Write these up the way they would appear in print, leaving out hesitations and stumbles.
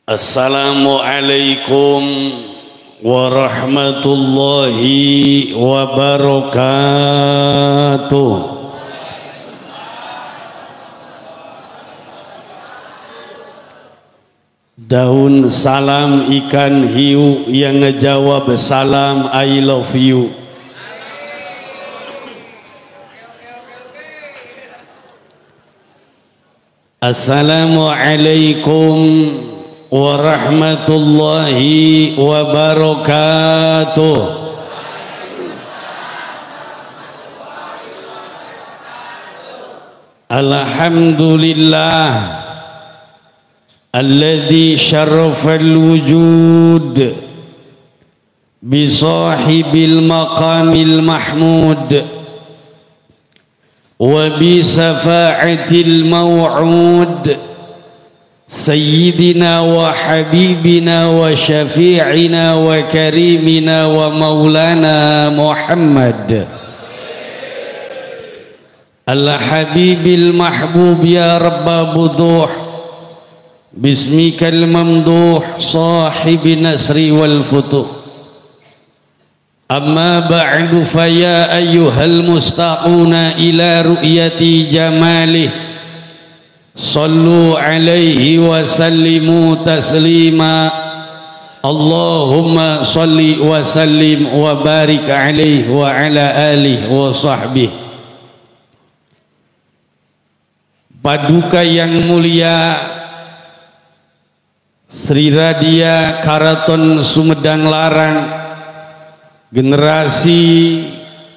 Assalamualaikum warahmatullahi wabarakatuh. Daun salam ikan hiu yang ngejawab salam I love you. Assalamualaikum warahmatullahi wabarakatuh. Alhamdulillah alladzi syarrafal wujud bi sahibil maqamil mahmud wa bi safa'atil maw'ud Sayyidina wa habibina wa syafi'ina wa karimina wa maulana Muhammad Al-Habibil Mahbub ya Rabba buduh Bismikal mamduh sahibi nasri wal futuh Amma ba'du faya ayyuhal mustaquna ila ru'yati jamalih Sallu alaihi wa sallimu taslima Allahumma salli wa sallim wa barik alaihi wa ala alihi wa sahbihi. Paduka yang mulia Sri Radia Karaton Sumedang Larang, generasi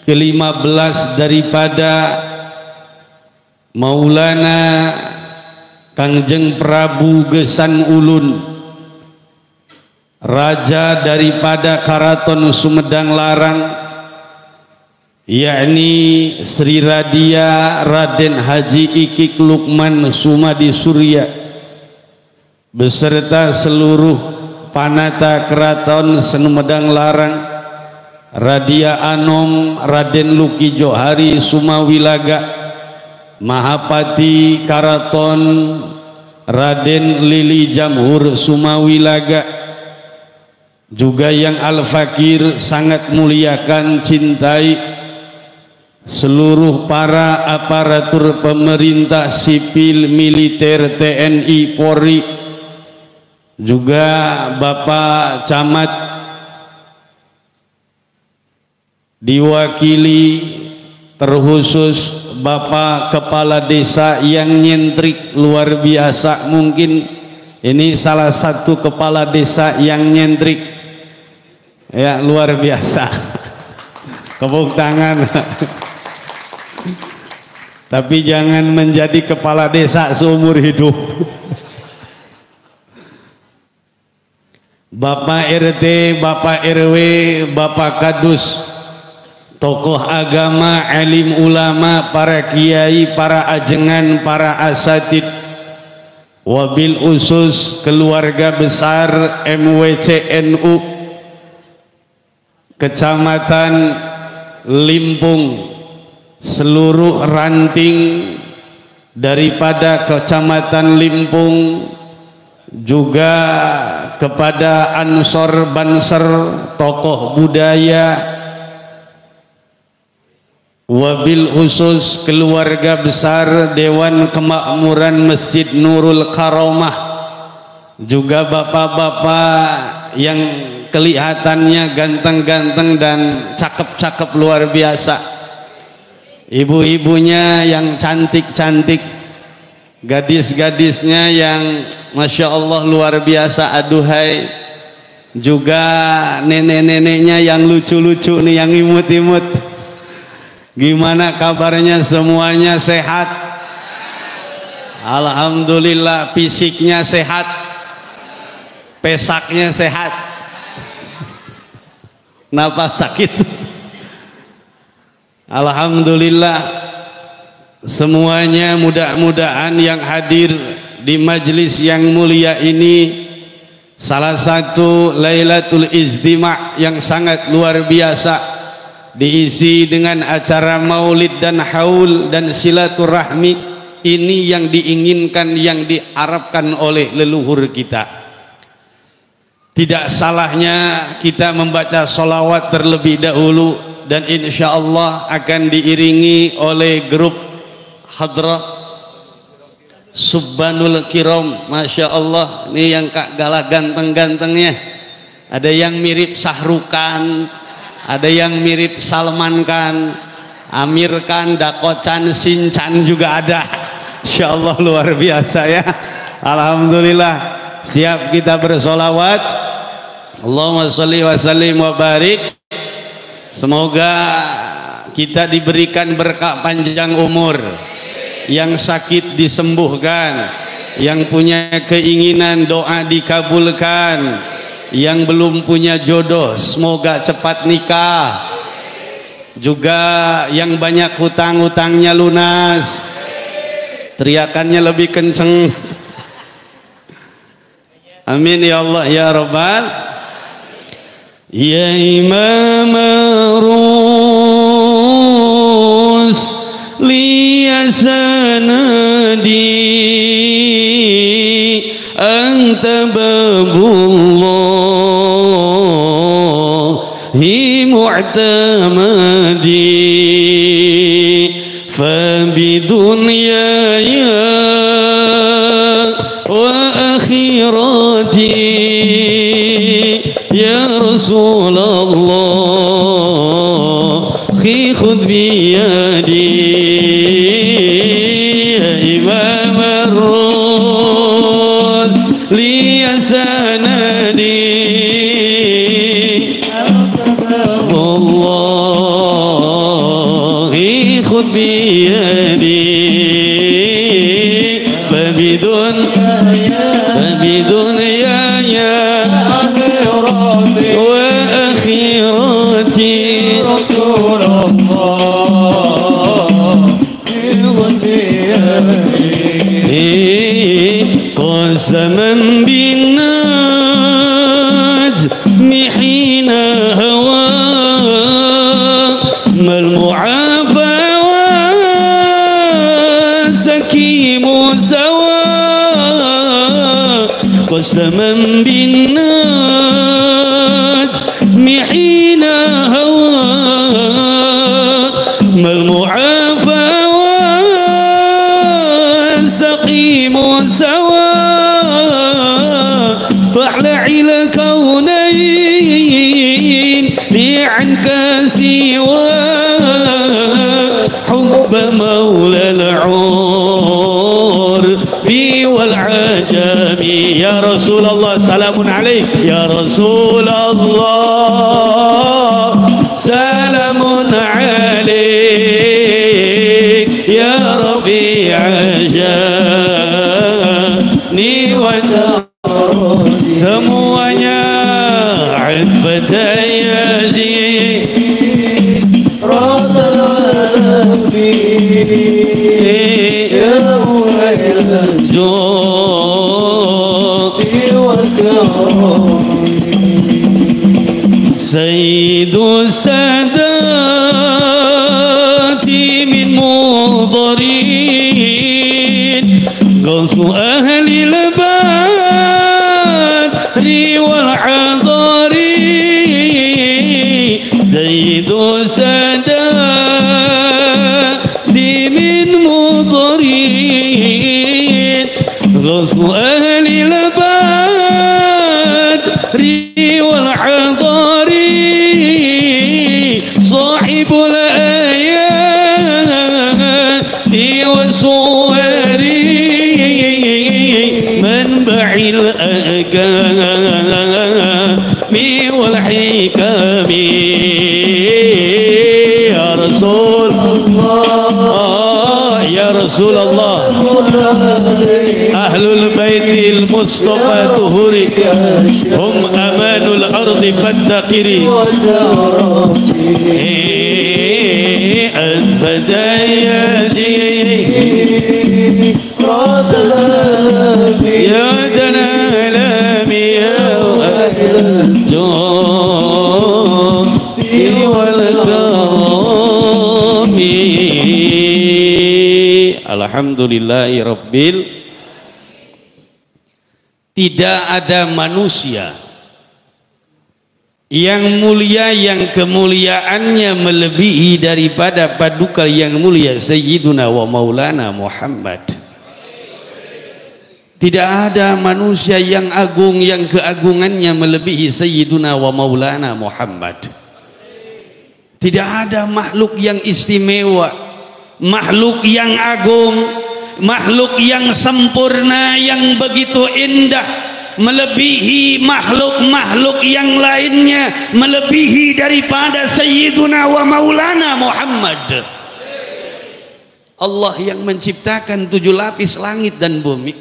ke-15 daripada Maulana Kangjeng Prabu Gesan Ulun, raja daripada Karaton Sumedang Larang, yakni Sri Radia Raden Haji Ikik Lukman Sumadi Surya beserta seluruh panata Keraton Sumedang Larang, Radia Anom Raden Luki Johari Sumawilaga, Mahapati Karaton Raden Lili Jamhur Sumawilaga, juga yang Al-Fakir sangat muliakan cintai seluruh para aparatur pemerintah sipil, militer, TNI, Polri, juga Bapak Camat diwakili terkhusus Bapak Kepala Desa yang nyentrik luar biasa. Mungkin ini salah satu kepala desa yang nyentrik ya, luar biasa. Tepuk tangan. Tapi jangan menjadi kepala desa seumur hidup. Bapak RT, Bapak RW, Bapak Kadus, tokoh agama, alim ulama, para kiai, para ajengan, para asatid, wabil usus keluarga besar MWCNU Kecamatan Limpung, seluruh ranting daripada Kecamatan Limpung, juga kepada Ansor Banser, tokoh budaya, wabil khusus keluarga besar Dewan Kemakmuran Masjid Nurul Karomah, juga bapak-bapak yang kelihatannya ganteng-ganteng dan cakep-cakep luar biasa, ibu-ibunya yang cantik-cantik, gadis-gadisnya yang Masya Allah luar biasa, aduhai, juga nenek-neneknya yang lucu-lucu nih, yang imut-imut. Gimana kabarnya, semuanya sehat? Alhamdulillah, fisiknya sehat, pesaknya sehat. Kenapa sakit? Alhamdulillah, semuanya mudah-mudahan yang hadir di majelis yang mulia ini salah satu Lailatul Ijtima' yang sangat luar biasa, diisi dengan acara maulid dan haul dan silaturahmi. Ini yang diinginkan, yang diharapkan oleh leluhur kita. tidak salahnya kita membaca sholawat terlebih dahulu, dan insya Allah akan diiringi oleh grup hadrah Subbanul Kiram. Masya Allah, ini yang Kak Galah ganteng-gantengnya, ada yang mirip Sahrukan, ada yang mirip Salman Khan, Amir Khan, Dako Chan, Shin Chan juga ada. Insya Allah luar biasa ya. Alhamdulillah, siap kita bersolawat. Allahumma sholli wa sallim wa barik. Semoga kita diberikan berkah panjang umur, yang sakit disembuhkan, yang punya keinginan doa dikabulkan, yang belum punya jodoh semoga cepat nikah, juga yang banyak hutang-hutangnya lunas. Teriakannya lebih kenceng. Amin ya Allah ya Rabbal. Ya Imam Rus liya sanadi anta babullahi mu'tamadi fabidunyaya wa akhirati ya Rasulullah khudh biyadi ya Imam Ar-Rus liya sanadi Wallahi khudh biyadi fabidunyaya وأخيرتي رسول الله قسما بالنجم حين هوى ما المعافى وسكيم سوى قسما بالنجم حين هوى ما المعافى والسقيم سوى فاحلع الكونين لي عنك سوى حب مولى العرب والعجم يا رسول الله سلام عليك يا رسول الله سلام عليك يا رفيع جاني ودار semuanya عفتي رضي يا جودي وكرمي سيد السادات من منظرين غوث أهل البدر والحضر سيد السادات من منظرين غوث أهل البدر والحضر صاحب الآيات والصور منبع الأحكام والحكم يا رسول الله يا رسول الله أهل البيت المصطفى طهوري هم أمان الأرض فالدقري الفداياتي يا دنا يا الجود والكرم Alhamdulillahi Rabbil. Tidak ada manusia yang mulia yang kemuliaannya melebihi daripada paduka yang mulia Sayyiduna wa Maulana Muhammad. Tidak ada manusia yang agung yang keagungannya melebihi Sayyiduna wa Maulana Muhammad. Tidak ada makhluk yang istimewa, makhluk yang agung, makhluk yang sempurna, yang begitu indah, melebihi makhluk-makhluk yang lainnya, melebihi daripada Sayyiduna wa Maulana Muhammad. Allah yang menciptakan 7 lapis langit dan bumi,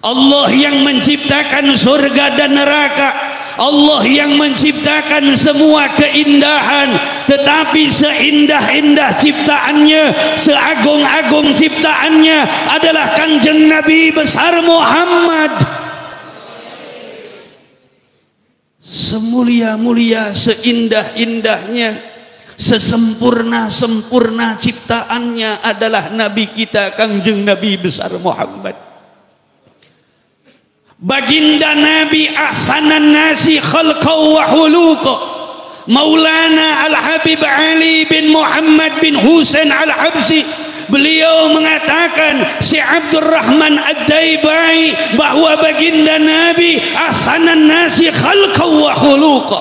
Allah yang menciptakan surga dan neraka, Allah yang menciptakan semua keindahan. Tetapi seindah-indah ciptaannya, seagung-agung ciptaannya adalah Kanjeng Nabi besar Muhammad. Semulia-mulia, seindah-indahnya, sesempurna-sempurna ciptaannya adalah Nabi kita Kanjeng Nabi besar Muhammad. Baginda Nabi ahsanan nasi khalqaw wa huluqa, Maulana Al-Habib Ali bin Muhammad bin Husain Al-Habsi, beliau mengatakan, si Abdurrahman Ad-Daibai, bahwa baginda Nabi ahsanan nasi khalqaw wa khuluqa,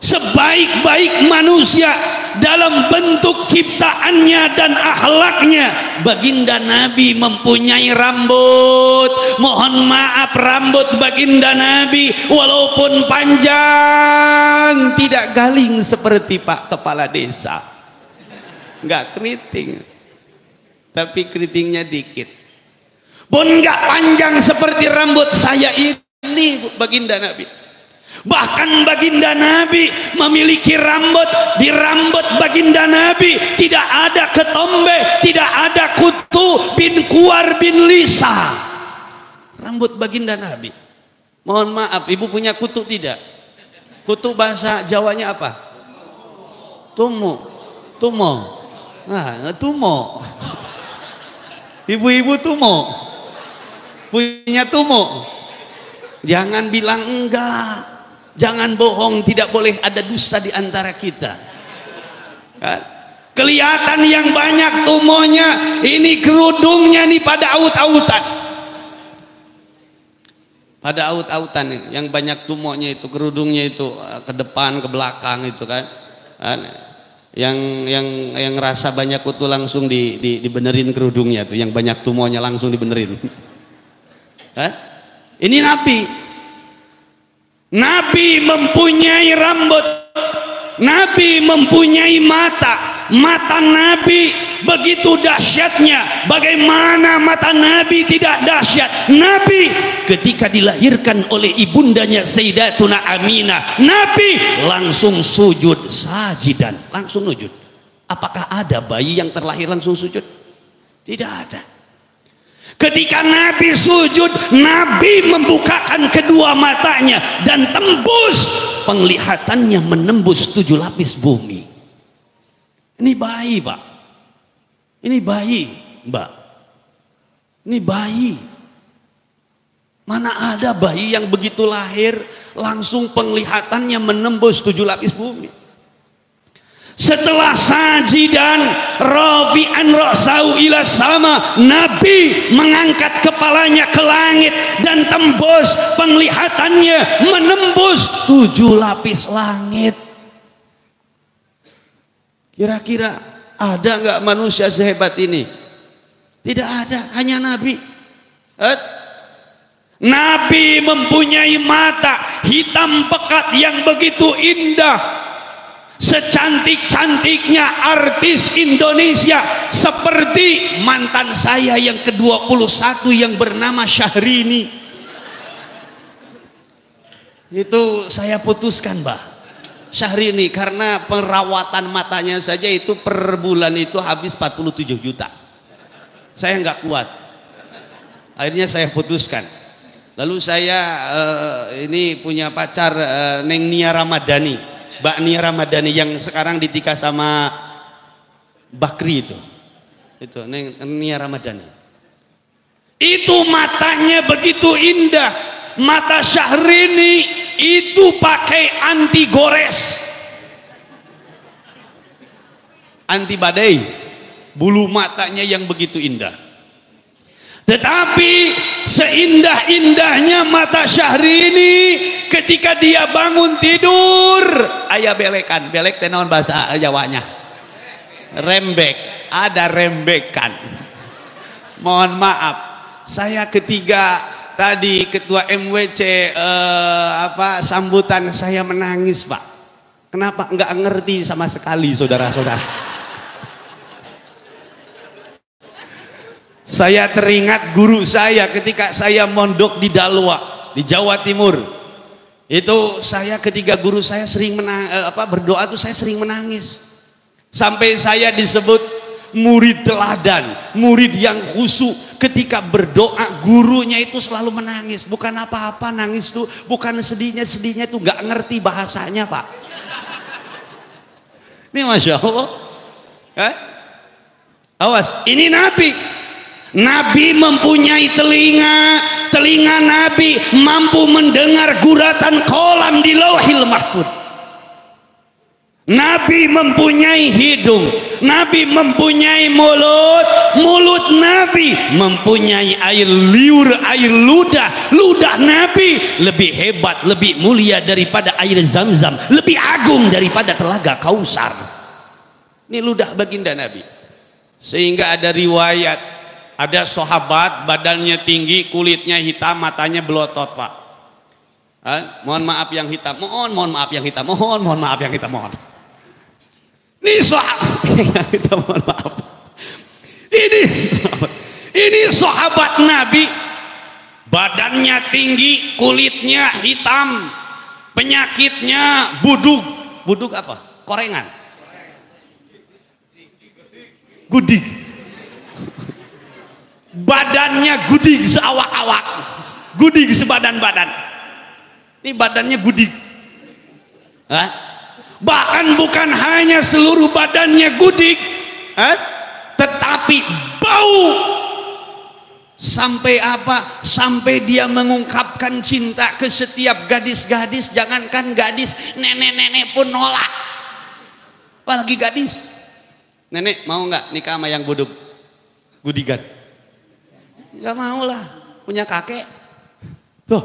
sebaik-baik manusia dalam bentuk ciptaannya dan akhlaknya. Baginda Nabi mempunyai rambut, mohon maaf, rambut baginda Nabi walaupun panjang tidak galing seperti Pak Kepala Desa, enggak keriting, tapi keritingnya dikit. Pun enggak panjang seperti rambut saya ini baginda Nabi. Bahkan baginda Nabi memiliki rambut, di rambut baginda Nabi tidak ada ketombe, tidak ada kutu bin kuar bin lisa. Rambut baginda Nabi, mohon maaf, ibu punya kutu tidak? Kutu bahasa Jawanya apa? Tumo. Tumo. Nah, tumo. Ibu-ibu tumo, punya tumo. Jangan bilang enggak, jangan bohong, tidak boleh ada dusta di antara kita. Kan? Kelihatan yang banyak tumonya, ini kerudungnya nih pada aut-autan. Pada aut-autan yang banyak tumonya itu, kerudungnya itu ke depan, ke belakang itu kan. Yang rasa banyak kutu langsung dibenerin kerudungnya tuh, yang banyak tumonya langsung dibenerin. Ini Nabi mempunyai rambut, Nabi mempunyai mata. Mata Nabi begitu dahsyatnya. Bagaimana mata Nabi tidak dahsyat? Nabi ketika dilahirkan oleh ibundanya Sayyidatuna Aminah, Nabi langsung sujud sajidan, langsung sujud. Apakah ada bayi yang terlahir langsung sujud? Tidak ada. Ketika Nabi sujud, Nabi membukakan kedua matanya dan tembus penglihatannya menembus 7 lapis bumi. Ini bayi, Pak. Ini bayi, Mbak. Ini bayi. Mana ada bayi yang begitu lahir langsung penglihatannya menembus 7 lapis bumi. Setelah sajidan rafi'an ra'sau ila sama, Nabi mengangkat kepalanya ke langit dan tembus penglihatannya menembus 7 lapis langit. Kira-kira ada nggak manusia sehebat ini? Tidak ada, hanya Nabi. Nabi mempunyai mata hitam pekat yang begitu indah, secantik-cantiknya artis Indonesia, seperti mantan saya yang ke-21 yang bernama Syahrini. Itu saya putuskan, Mbak, Syahrini, karena perawatan matanya saja itu per bulan itu habis 47 juta. Saya nggak kuat. Akhirnya saya putuskan. Lalu saya ini punya pacar Neng Nia Ramadhani, Mbak Nia Ramadhani yang sekarang ditikah sama Bakri itu Neng Nia Ramadhani. Itu matanya begitu indah. Mata Syahrini itu pakai anti gores, anti badai, bulu matanya yang begitu indah. Tetapi seindah-indahnya mata Syahrini, ketika dia bangun tidur, ayah belekan, belek tenawan bahasa Jawanya, rembek, ada rembekan. Mohon maaf, saya ketiga tadi ketua MWC sambutan saya menangis, Pak. Kenapa? Nggak ngerti sama sekali, saudara-saudara. Saya teringat guru saya ketika saya mondok di Dalwa di Jawa Timur. Itu saya ketika guru saya sering berdoa tuh saya sering menangis. Sampai saya disebut murid teladan, murid yang khusyuk. Ketika berdoa gurunya itu selalu menangis. Bukan apa-apa nangis tuh, bukan sedihnya tuh nggak ngerti bahasanya, Pak. Ini Masya Allah. Awas, ini Nabi. Nabi mempunyai telinga Nabi mampu mendengar guratan kolam di Lauhil Mahfuz. Nabi mempunyai hidung, Nabi mempunyai mulut Nabi mempunyai air liur, air ludah Nabi lebih hebat, lebih mulia daripada air Zam-Zam, lebih agung daripada telaga Kausar. Ini ludah baginda Nabi. Sehingga ada riwayat, ada sahabat badannya tinggi, kulitnya hitam, matanya belotot, Pak. Mohon maaf yang hitam, mohon maaf yang hitam, mohon maaf yang hitam, mohon. Ini sahabat, mohon maaf. Ini sahabat Nabi, badannya tinggi, kulitnya hitam, penyakitnya budug. Budug apa? Korengan. Gudik. Badannya gudik seawak-awak, gudik sebadan-badan. Ini badannya gudik. Bahkan bukan hanya seluruh badannya gudik, tetapi bau. Sampai apa? Sampai dia mengungkapkan cinta ke setiap gadis-gadis. Jangankan gadis, nenek-nenek pun nolak. Apalagi gadis. Nenek mau nggak nikah sama yang buduk, gudigan? Gak mau lah, punya kakek. Tuh.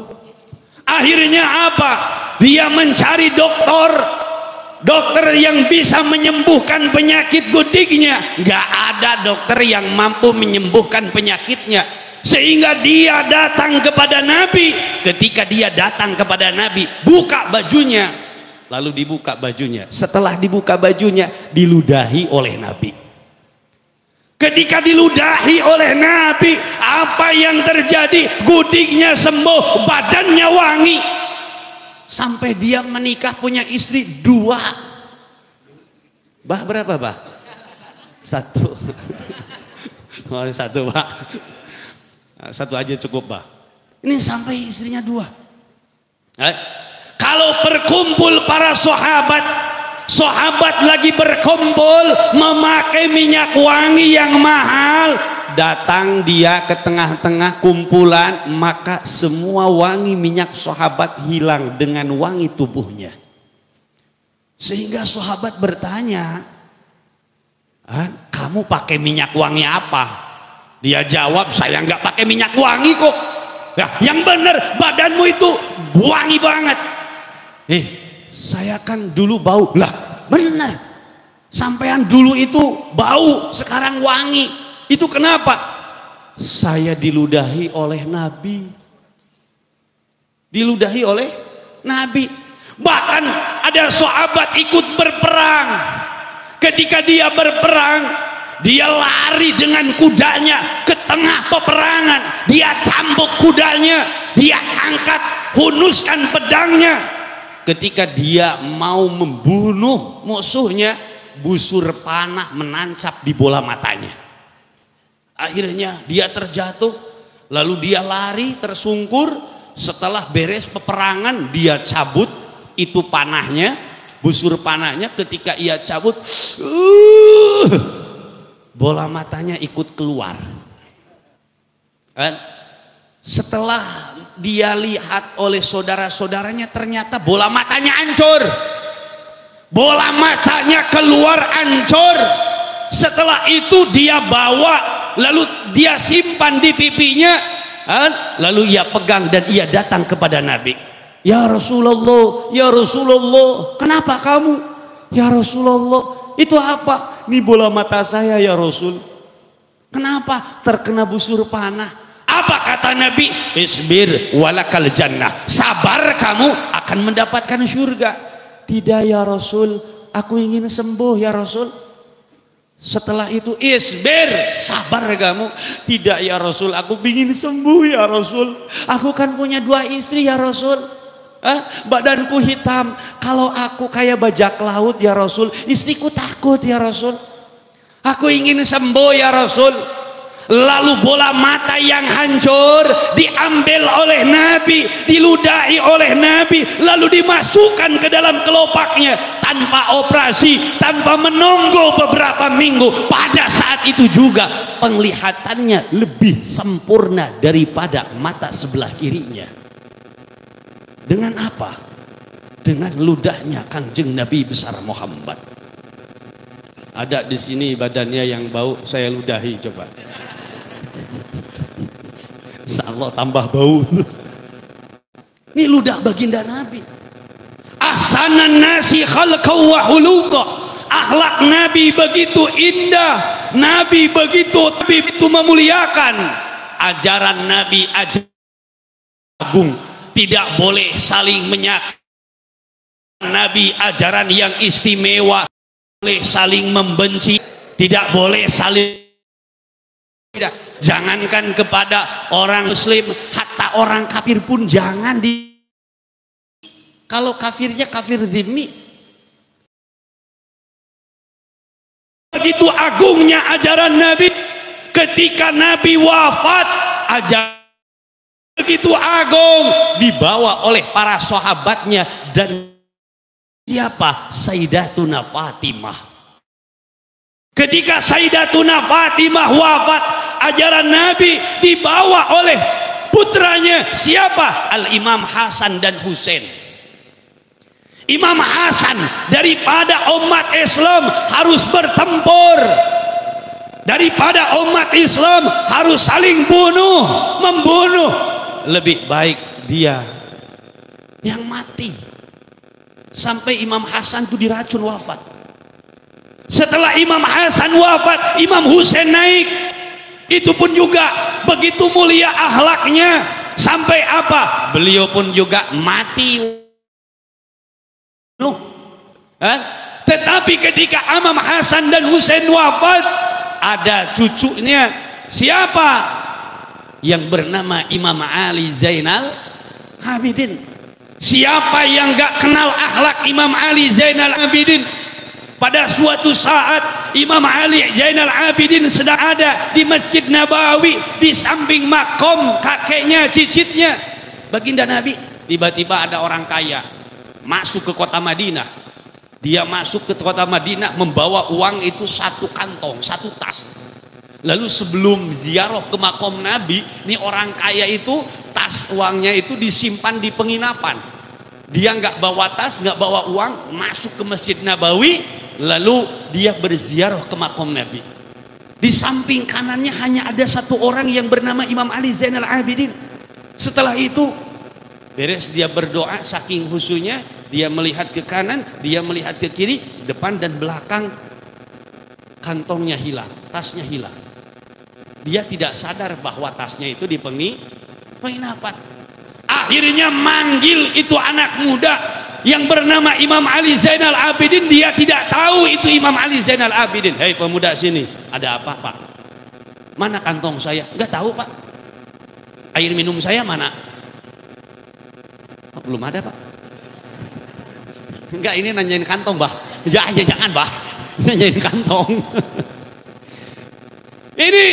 Akhirnya apa? Dia mencari dokter yang bisa menyembuhkan penyakit gudiknya. Gak ada dokter yang mampu menyembuhkan penyakitnya. Sehingga dia datang kepada Nabi. Ketika dia datang kepada Nabi, buka bajunya. Lalu dibuka bajunya. Setelah dibuka bajunya, diludahi oleh Nabi. Ketika diludahi oleh Nabi, apa yang terjadi? Gudiknya sembuh, badannya wangi. Sampai dia menikah punya istri 2. Bah berapa, Bah? 1. Oh, 1, Bah. 1 aja cukup, Bah. Ini sampai istrinya 2. Kalau berkumpul para sahabat lagi berkumpul memakai minyak wangi yang mahal, datang dia ke tengah-tengah kumpulan, maka semua wangi minyak sahabat hilang dengan wangi tubuhnya. Sehingga sahabat bertanya, kamu pakai minyak wangi apa? Dia jawab, saya nggak pakai minyak wangi kok. Ya, yang benar badanmu itu wangi banget. Saya kan dulu bau. Lah benar, sampean dulu itu bau, sekarang wangi. Itu kenapa? Saya diludahi oleh Nabi. Diludahi oleh Nabi. Bahkan ada sahabat ikut berperang. Ketika dia berperang, dia lari dengan kudanya ke tengah peperangan. Dia cambuk kudanya, dia angkat, hunuskan pedangnya. Ketika dia mau membunuh musuhnya, busur panah menancap di bola matanya. Akhirnya dia terjatuh, lalu dia lari tersungkur. Setelah beres peperangan, dia cabut itu panahnya, busur panahnya. Ketika ia cabut, bola matanya ikut keluar. Setelah dia lihat oleh saudara-saudaranya, ternyata bola matanya hancur. Bola matanya keluar hancur. Setelah itu dia bawa, lalu dia simpan di pipinya, lalu ia pegang dan ia datang kepada Nabi. Ya Rasulullah, ya Rasulullah, kenapa kamu? Ya Rasulullah, itu apa? Ini bola mata saya ya Rasul. Kenapa? Terkena busur panah. Apa kata Nabi? Isbir walakal jannah. Sabar, kamu akan mendapatkan surga. Tidak ya Rasul, aku ingin sembuh ya Rasul. Setelah itu, isbir, sabar kamu. Tidak ya Rasul, aku ingin sembuh ya Rasul. Aku kan punya 2 istri ya Rasul. Badanku hitam. Kalau aku kayak bajak laut ya Rasul, istriku takut ya Rasul. Aku ingin sembuh ya Rasul. Lalu bola mata yang hancur diambil oleh Nabi, diludahi oleh Nabi, lalu dimasukkan ke dalam kelopaknya tanpa operasi, tanpa menunggu beberapa minggu. Pada saat itu juga penglihatannya lebih sempurna daripada mata sebelah kirinya. Dengan apa? Dengan ludahnya Kanjeng Nabi besar Muhammad. Ada di sini badannya yang bau, saya ludahi coba. Insyaallah tambah bau. Ini ludah baginda Nabi. Ahsanan nasi khalqan wa huluqa. Akhlak Nabi begitu indah, Nabi begitu memuliakan. Ajaran Nabi agung, tidak boleh saling menyakiti. Nabi ajaran yang istimewa, boleh saling membenci, tidak boleh saling. Tidak. Jangankan kepada orang muslim, hatta orang kafir pun jangan di. Kalau kafirnya kafir dhimmi. Begitu agungnya ajaran Nabi, ketika Nabi wafat, ajaran begitu agung dibawa oleh para sahabatnya dan siapa? Sayyidatuna Fatimah. Ketika Sayyidatuna Fatimah wafat, ajaran Nabi dibawa oleh putranya siapa? Al-Imam Hasan dan Husain. Imam Hasan daripada umat Islam harus bertempur, daripada umat Islam harus saling membunuh, lebih baik dia yang mati. Sampai Imam Hasan itu diracun wafat. Setelah Imam Hasan wafat, Imam Husain naik. Itu pun juga begitu mulia akhlaknya, sampai apa? Beliau pun juga mati. Tetapi ketika Imam Hasan dan Husain wafat, ada cucunya siapa? Yang bernama Imam Ali Zainal Abidin. Siapa yang gak kenal akhlak Imam Ali Zainal Abidin? Pada suatu saat Imam Ali Zainal Abidin sedang ada di Masjid Nabawi, di samping makom kakeknya, cicitnya baginda Nabi. Tiba-tiba ada orang kaya masuk ke kota Madinah. Dia masuk ke kota Madinah membawa uang itu 1 kantong, 1 tas. Lalu sebelum ziarah ke makom Nabi, ini orang kaya itu tas uangnya itu disimpan di penginapan. Dia nggak bawa tas, nggak bawa uang, masuk ke Masjid Nabawi, lalu dia berziarah ke makom Nabi. Di samping kanannya hanya ada 1 orang yang bernama Imam Ali Zainal Abidin. Setelah itu beres dia berdoa, saking khusyuknya dia melihat ke kanan, dia melihat ke kiri, depan dan belakang, kantongnya hilang, tasnya hilang. Dia tidak sadar bahwa tasnya itu di penginapan. Akhirnya manggil itu anak muda yang bernama Imam Ali Zainal Abidin. Dia tidak tahu itu Imam Ali Zainal Abidin. Hei pemuda sini, ada apa Pak? Mana kantong saya? Enggak tahu Pak. Air minum saya mana? Oh, belum ada Pak. Enggak, ini nanyain kantong Bah. Ya jangan Bah, nanyain kantong. Ini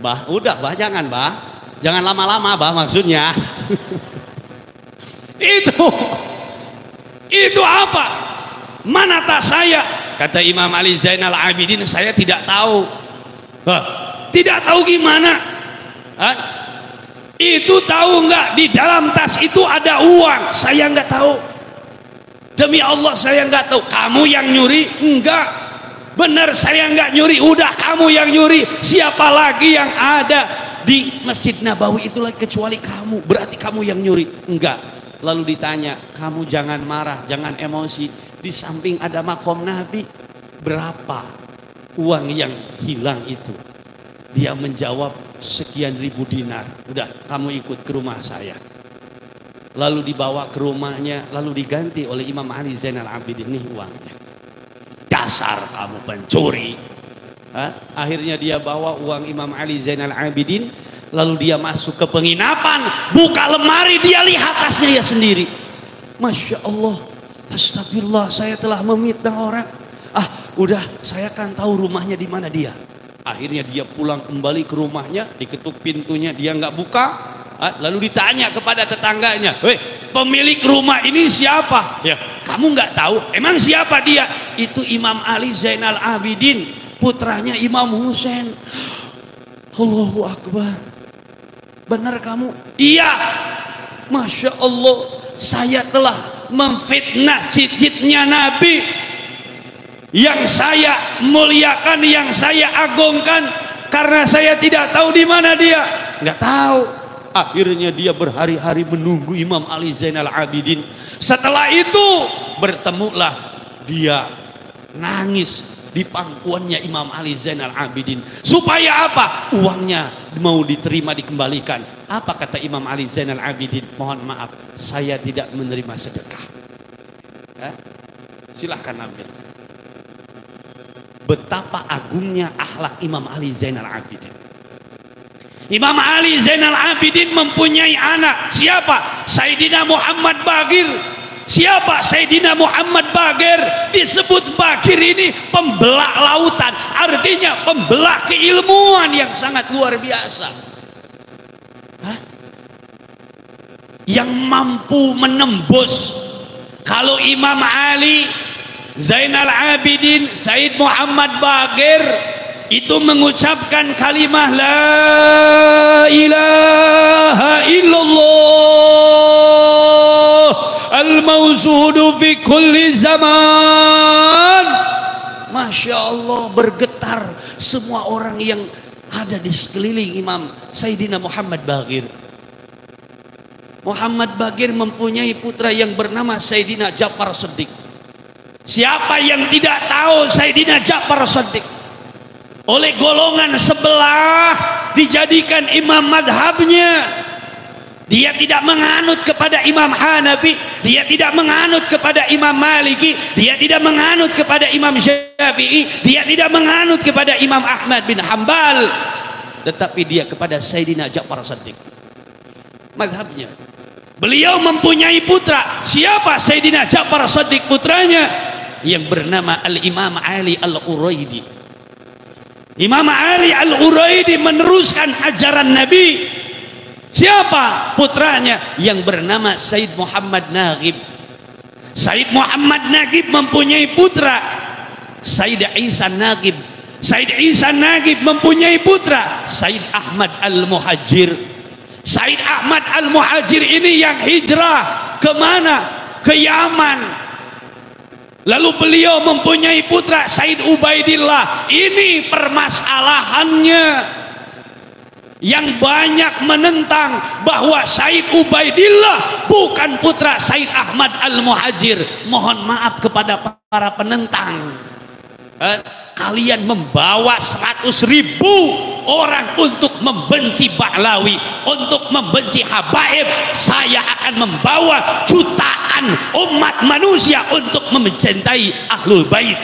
Bah, udah Bah, jangan Bah. Jangan lama-lama Bah, maksudnya. Itu apa? Mana tas saya? Kata Imam Ali Zainal Abidin, saya tidak tahu. Tidak tahu gimana? Itu tahu nggak di dalam tas itu ada uang? Saya nggak tahu. Demi Allah saya nggak tahu. Kamu yang nyuri? Enggak. Benar saya nggak nyuri. Udah kamu yang nyuri. Siapa lagi yang ada di Masjid Nabawi itu lagi kecuali kamu? Berarti kamu yang nyuri? Enggak. Lalu ditanya, kamu jangan marah, jangan emosi. Di samping ada makom Nabi. Berapa uang yang hilang itu? Dia menjawab sekian ribu dinar. Udah kamu ikut ke rumah saya. Lalu dibawa ke rumahnya, lalu diganti oleh Imam Ali Zainal Abidin. Nih uangnya. Dasar kamu pencuri. Akhirnya dia bawa uang Imam Ali Zainal Abidin. Lalu dia masuk ke penginapan. Buka lemari, dia lihat tasnya ya sendiri. Masya Allah. Astagfirullah, saya telah memitnah orang. Udah saya kan tahu rumahnya di mana dia. Akhirnya dia pulang kembali ke rumahnya, diketuk pintunya, dia nggak buka. Lalu ditanya kepada tetangganya, pemilik rumah ini siapa? Ya, kamu nggak tahu? Emang siapa dia? Itu Imam Ali Zainal Abidin, putranya Imam Husain. Allahu Akbar. Benar kamu? Iya. Masya Allah, saya telah memfitnah cicitnya Nabi. Yang saya muliakan, yang saya agungkan, karena saya tidak tahu di mana dia. Nggak tahu. Akhirnya dia berhari-hari menunggu Imam Ali Zainal Abidin. Setelah itu bertemulah dia nangis di pangkuannya Imam Ali Zainal Abidin. Supaya apa? Uangnya mau diterima, dikembalikan. Apa kata Imam Ali Zainal Abidin? Mohon maaf, saya tidak menerima sedekah. Silahkan ambil. Betapa agungnya akhlak Imam Ali Zainal Abidin. Imam Ali Zainal Abidin mempunyai anak. Siapa? Sayyidina Muhammad Baqir. Siapa Sayyidina Muhammad Baqir? Disebut Baqir ini pembelah lautan. Artinya pembelah keilmuan yang sangat luar biasa. Yang mampu menembus. Kalau Imam Ali Zainal Abidin Said Muhammad Baqir itu mengucapkan kalimah la ilaha illallah al-mawzudu fi kulli zaman. Masya Allah, bergetar semua orang yang ada di sekeliling Imam Sayyidina Muhammad Baqir. Muhammad Baqir mempunyai putra yang bernama Sayyidina Ja'far Shadiq. Siapa yang tidak tahu Sayyidina Ja'far Shadiq? Oleh golongan sebelah dijadikan imam madhabnya. Dia tidak menganut kepada Imam Hanafi, dia tidak menganut kepada Imam Maliki, dia tidak menganut kepada Imam Syafi'i, dia tidak menganut kepada Imam Ahmad bin Hanbal, tetapi dia kepada Sayyidina Ja'far Shadiq. Madhabnya. Beliau mempunyai putra. Siapa Sayyidina Ja'far Shadiq putranya? Yang bernama Al-Imam Ali Al-Uraidi. Imam Ali Al-Uraidi meneruskan ajaran Nabi. Siapa putranya? Yang bernama Said Muhammad Naghib. Said Muhammad Naghib mempunyai putra Said Isa Naghib. Said Isa Naghib mempunyai putra Said Ahmad Al-Muhajir. Said Ahmad Al-Muhajir ini yang hijrah kemana? Ke Yaman. Lalu beliau mempunyai putra Said Ubaidillah. Ini permasalahannya. Yang banyak menentang bahwa Said Ubaidillah bukan putra Said Ahmad Al-Muhajir. Mohon maaf kepada para penentang. Kalian membawa 100.000 orang untuk membenci Ba'lawi, untuk membenci Habaib. Saya akan membawa jutaan umat manusia untuk mencintai Ahlul Bait.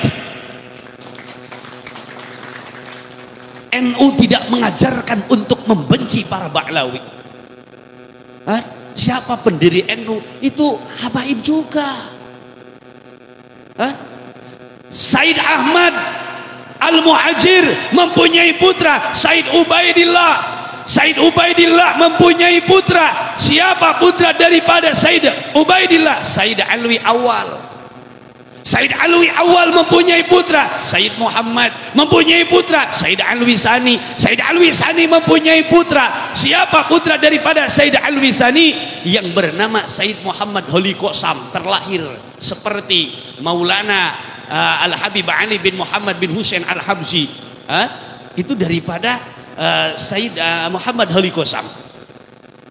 NU tidak mengajarkan untuk membenci para Ba'lawi. Siapa pendiri NU? Itu Habaib juga. Said Ahmad Al-Muhajir mempunyai putra Said Ubaidillah. Said Ubaidillah mempunyai putra. Siapa putra daripada Said Ubaidillah? Said Alwi Awal. Said Alwi Awal mempunyai putra Said Muhammad, mempunyai putra Said Alwi Sani. Said Alwi Sani mempunyai putra. Siapa putra daripada Said Alwi Sani? Yang bernama Said Muhammad Holi Qasam, terlahir seperti Maulana Al-Habib Ali bin Muhammad bin Husain Al-Habsyi. Itu daripada Said Muhammad Holi Qasam.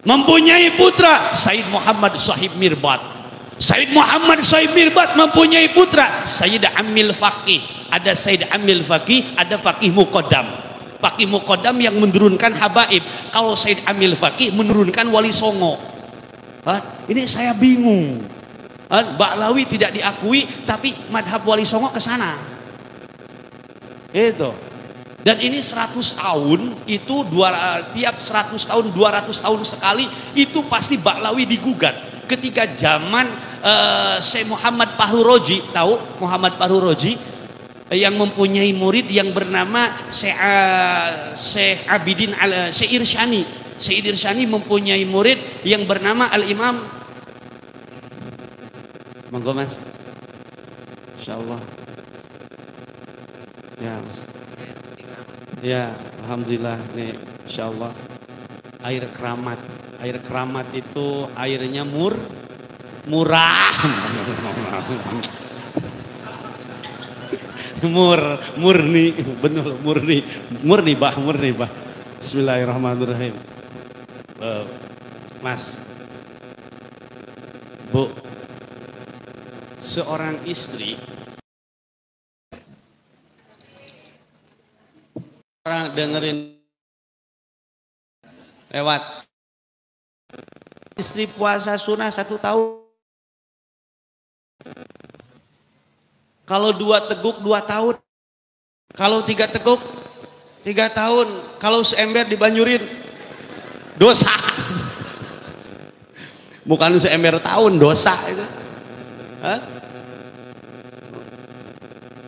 Mempunyai putra Said Muhammad Sahib Mirbat. Said Muhammad Sahib Mirbat mempunyai putra Sayyid Amil Faqih. Ada Sayyid Amil Faqih, ada Faqih Muqaddam. Faqih Muqaddam yang menurunkan habaib. Kalau Sayyid Amil Faqih menurunkan wali songo. Ini saya bingung. Ba'lawi tidak diakui, tapi madhab wali songo ke sana. Itu. Dan ini 100 tahun, itu tiap 100 tahun, 200 tahun sekali, itu pasti Ba'lawi digugat. Ketika zaman Syekh Muhammad Fahru Roji, tahu Muhammad Fahru Roji yang mempunyai murid yang bernama Syekh Abidin Syekh Irsyani. Syekh Irsyani mempunyai murid yang bernama Al-Imam. Monggo Mas. Insyaallah. Ya Mas. Ya, alhamdulillah nih insyaallah. Air keramat. Air keramat itu airnya murah. Murni, benar murni bah. Bismillahirrahmanirrahim. Mas, Bu, seorang istri, orang dengerin lewat. Istri puasa sunnah 1 tahun. Kalau 2 teguk 2 tahun. Kalau 3 teguk 3 tahun. Kalau seember dibanjurin dosa. Bukan seember tahun, dosa itu.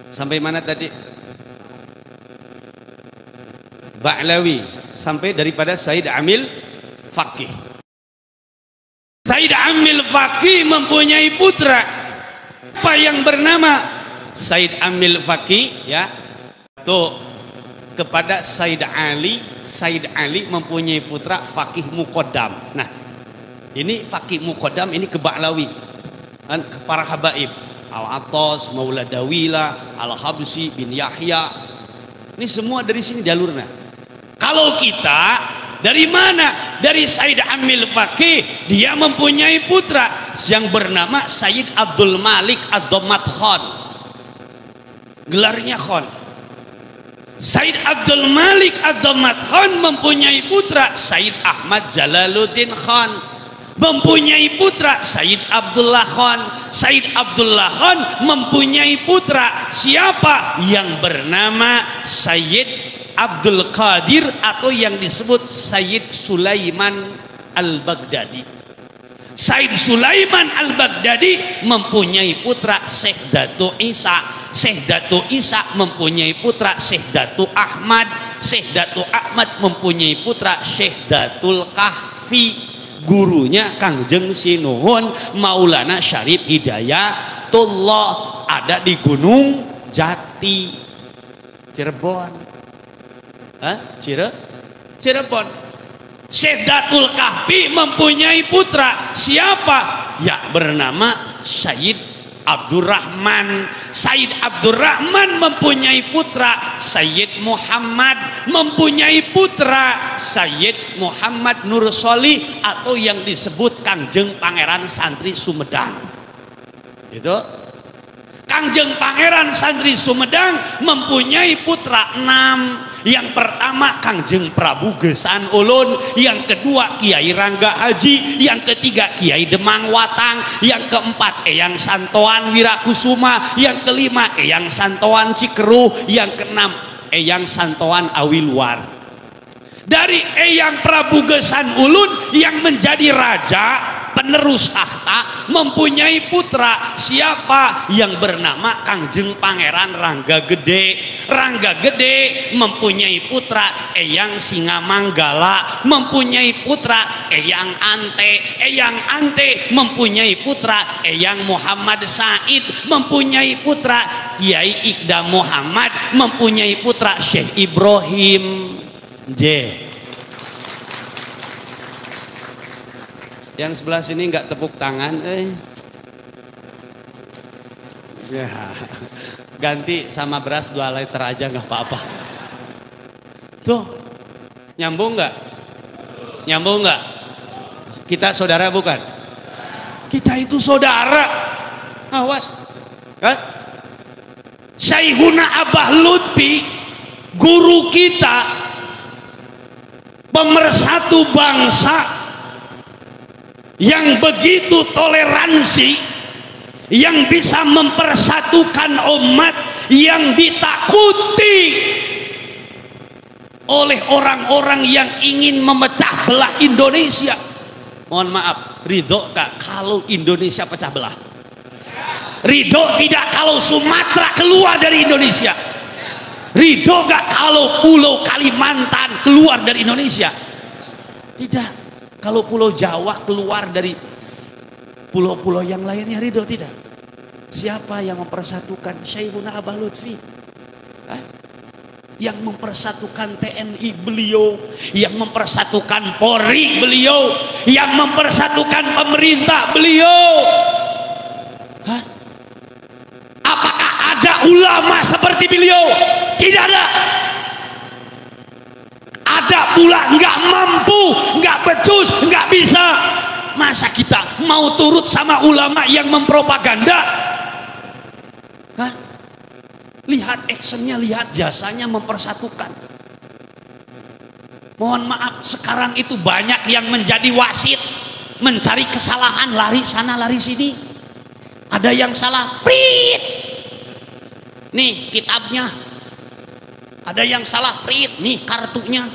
Sampai mana tadi? Ba'lawi. Sampai daripada Said Amil Faqih. Said Amil Faqih mempunyai putra apa yang bernama Said Amil Faqih, ya. Tuh, kepada Said Ali mempunyai putra Faqih Muqaddam. Nah, ini Faqih Muqaddam ini ke Ba'lawi. Ke para habaib Al-Attas, Maula Dawila, Al-Habsyi bin Yahya. Ini semua dari sini jalurnya. Kalau kita dari mana? Dari Said Amil Faqih. Dia mempunyai putra yang bernama Sayyid Abdul Malik Ad-Dammat Khan. Gelarnya Khan. Sayyid Abdul Malik Ad-Dammat Khan mempunyai putra Sayyid Ahmad Jalaluddin Khan. Mempunyai putra Sayyid Abdullah Khan. Sayyid Abdullah Khan mempunyai putra siapa? Yang bernama Sayyid Abdul Qadir atau yang disebut Sayyid Sulaiman Al-Baghdadi. Sayyid Sulaiman Al-Baghdadi mempunyai putra Syekh Datu Isa. Syekh Datu Isa mempunyai putra Syekh Datu Ahmad. Syekh Datu Ahmad mempunyai putra Syekh Datul Kahfi. Gurunya Kangjeng Sinuhun Maulana Syarif Hidayatullah, ada di Gunung Jati, Cirebon. Cirebon. Syekh Datul Kahfi mempunyai putra siapa? Ya, bernama Sayyid Abdurrahman. Sayyid Abdurrahman mempunyai putra Sayyid Muhammad, mempunyai putra Sayyid Muhammad Nur Soli atau yang disebut Kangjeng Pangeran Santri Sumedang. Itu Kangjeng Pangeran Santri Sumedang mempunyai putra 6. Yang pertama Kangjeng Prabu Gesan Ulun, yang kedua Kiai Rangga Haji, yang ketiga Kiai Demang Watang, yang keempat Eyang Santoan Wirakusuma, yang kelima Eyang Santoan Cikeruh, yang keenam Eyang Santoan Awiluar. Dari Eyang Prabu Gesan Ulun yang menjadi raja penerus tahta, mempunyai putra. Siapa? Yang bernama Kangjeng Pangeran Rangga Gede. Rangga Gede mempunyai putra Eyang Singamanggala, mempunyai putra Eyang Ante. Eyang Ante mempunyai putra Eyang Muhammad Said, mempunyai putra Kiai Ikda Muhammad, mempunyai putra Syekh Ibrahim. Yang sebelah sini nggak tepuk tangan, ya, ganti sama beras 2 liter aja nggak apa-apa. Tuh, nyambung nggak? Nyambung nggak? Kita saudara bukan? Kita itu saudara. Awas, kan? Syekhuna Abah Lutfi, guru kita, pemersatu bangsa yang begitu toleransi, yang bisa mempersatukan umat, yang ditakuti oleh orang-orang yang ingin memecah belah Indonesia. Mohon maaf, ridho gak kalau Indonesia pecah belah? Ridho tidak kalau Sumatera keluar dari Indonesia? Ridho gak kalau Pulau Kalimantan keluar dari Indonesia? Tidak. Kalau Pulau Jawa keluar dari pulau-pulau yang lainnya, ridho tidak? Siapa yang mempersatukan? Syekhuna Abah Lutfi. Yang mempersatukan TNI beliau, yang mempersatukan Polri beliau, yang mempersatukan pemerintah beliau. Apakah ada ulama seperti beliau? Tidak ada. Ada pula nggak mampu, nggak becus, nggak bisa. Masa kita mau turut sama ulama yang mempropaganda? Lihat actionnya, lihat jasanya mempersatukan. Mohon maaf, sekarang itu banyak yang menjadi wasit, mencari kesalahan, lari sana lari sini. Ada yang salah, prit. Nih kitabnya. Ada yang salah, prit. Nih kartunya.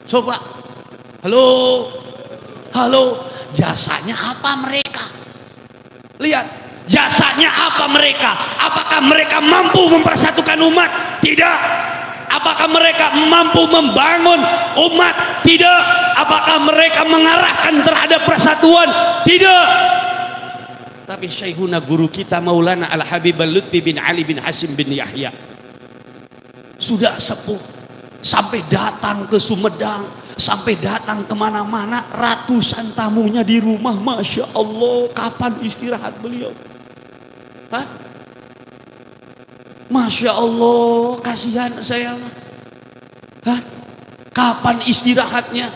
Coba, halo, jasanya apa mereka? Lihat, jasanya apa mereka? Apakah mereka mampu mempersatukan umat? Tidak. Apakah mereka mampu membangun umat? Tidak. Apakah mereka mengarahkan terhadap persatuan? Tidak. Tapi Syekhuna guru kita Maulana Al-Habib Al-Lutfi bin Ali bin Hasim bin Yahya sudah sepuh, sampai datang ke Sumedang, sampai datang kemana-mana, ratusan tamunya di rumah. Masya Allah, kapan istirahat beliau? Masya Allah, kasihan saya. Kapan istirahatnya?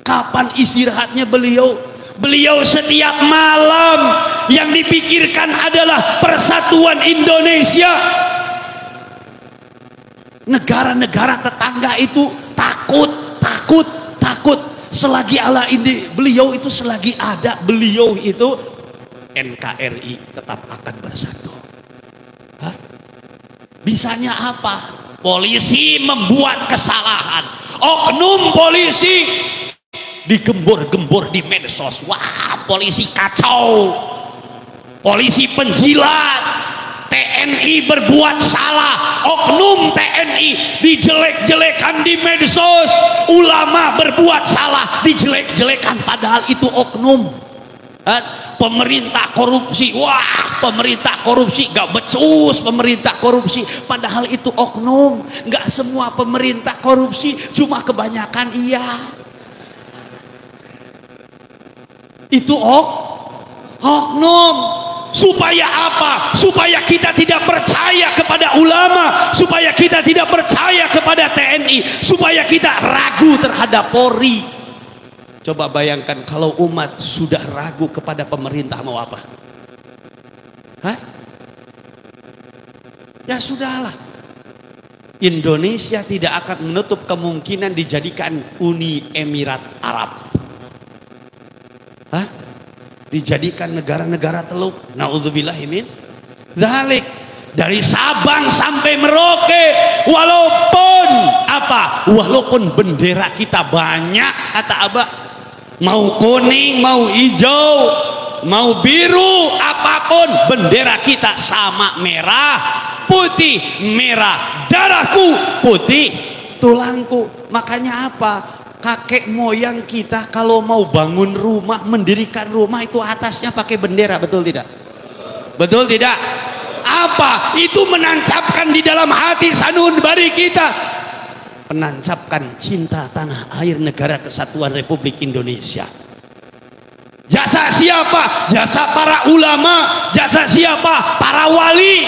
Kapan istirahatnya beliau? Beliau setiap malam yang dipikirkan adalah persatuan Indonesia. Negara-negara tetangga itu takut. Selagi Allah ini, beliau itu selagi ada, beliau itu NKRI tetap akan bersatu. Bisanya apa? Polisi membuat kesalahan, oknum polisi digembor-gembor di medsos. Wah, polisi kacau, polisi penjilat. TNI berbuat salah, oknum TNI dijelek-jelekan di medsos. Ulama berbuat salah, dijelek-jelekan, padahal itu oknum. Pemerintah korupsi, wah pemerintah korupsi, gak becus pemerintah korupsi, padahal itu oknum. Gak semua pemerintah korupsi, cuma kebanyakan iya. Itu oknum. Supaya apa? Supaya kita tidak percaya kepada ulama, supaya kita tidak percaya kepada TNI, supaya kita ragu terhadap Polri. Coba bayangkan kalau umat sudah ragu kepada pemerintah, mau apa? Ya sudahlah. Indonesia tidak akan menutup kemungkinan dijadikan Uni Emirat Arab. Dijadikan negara-negara Teluk. Nauzubillahi min dzalik. Dari Sabang sampai Merauke, walaupun bendera kita banyak, kata Abah, Mau kuning, mau hijau, mau biru, apapun bendera kita sama, merah, putih, merah, darahku putih, tulangku. Makanya apa? Kakek moyang kita kalau mau bangun rumah, mendirikan rumah itu atasnya pakai bendera, betul tidak? Betul tidak? Apa? Itu menancapkan di dalam hati sanubari kita, menancapkan cinta tanah air negara kesatuan Republik Indonesia. Jasa siapa? Jasa para ulama. Jasa siapa? Para wali.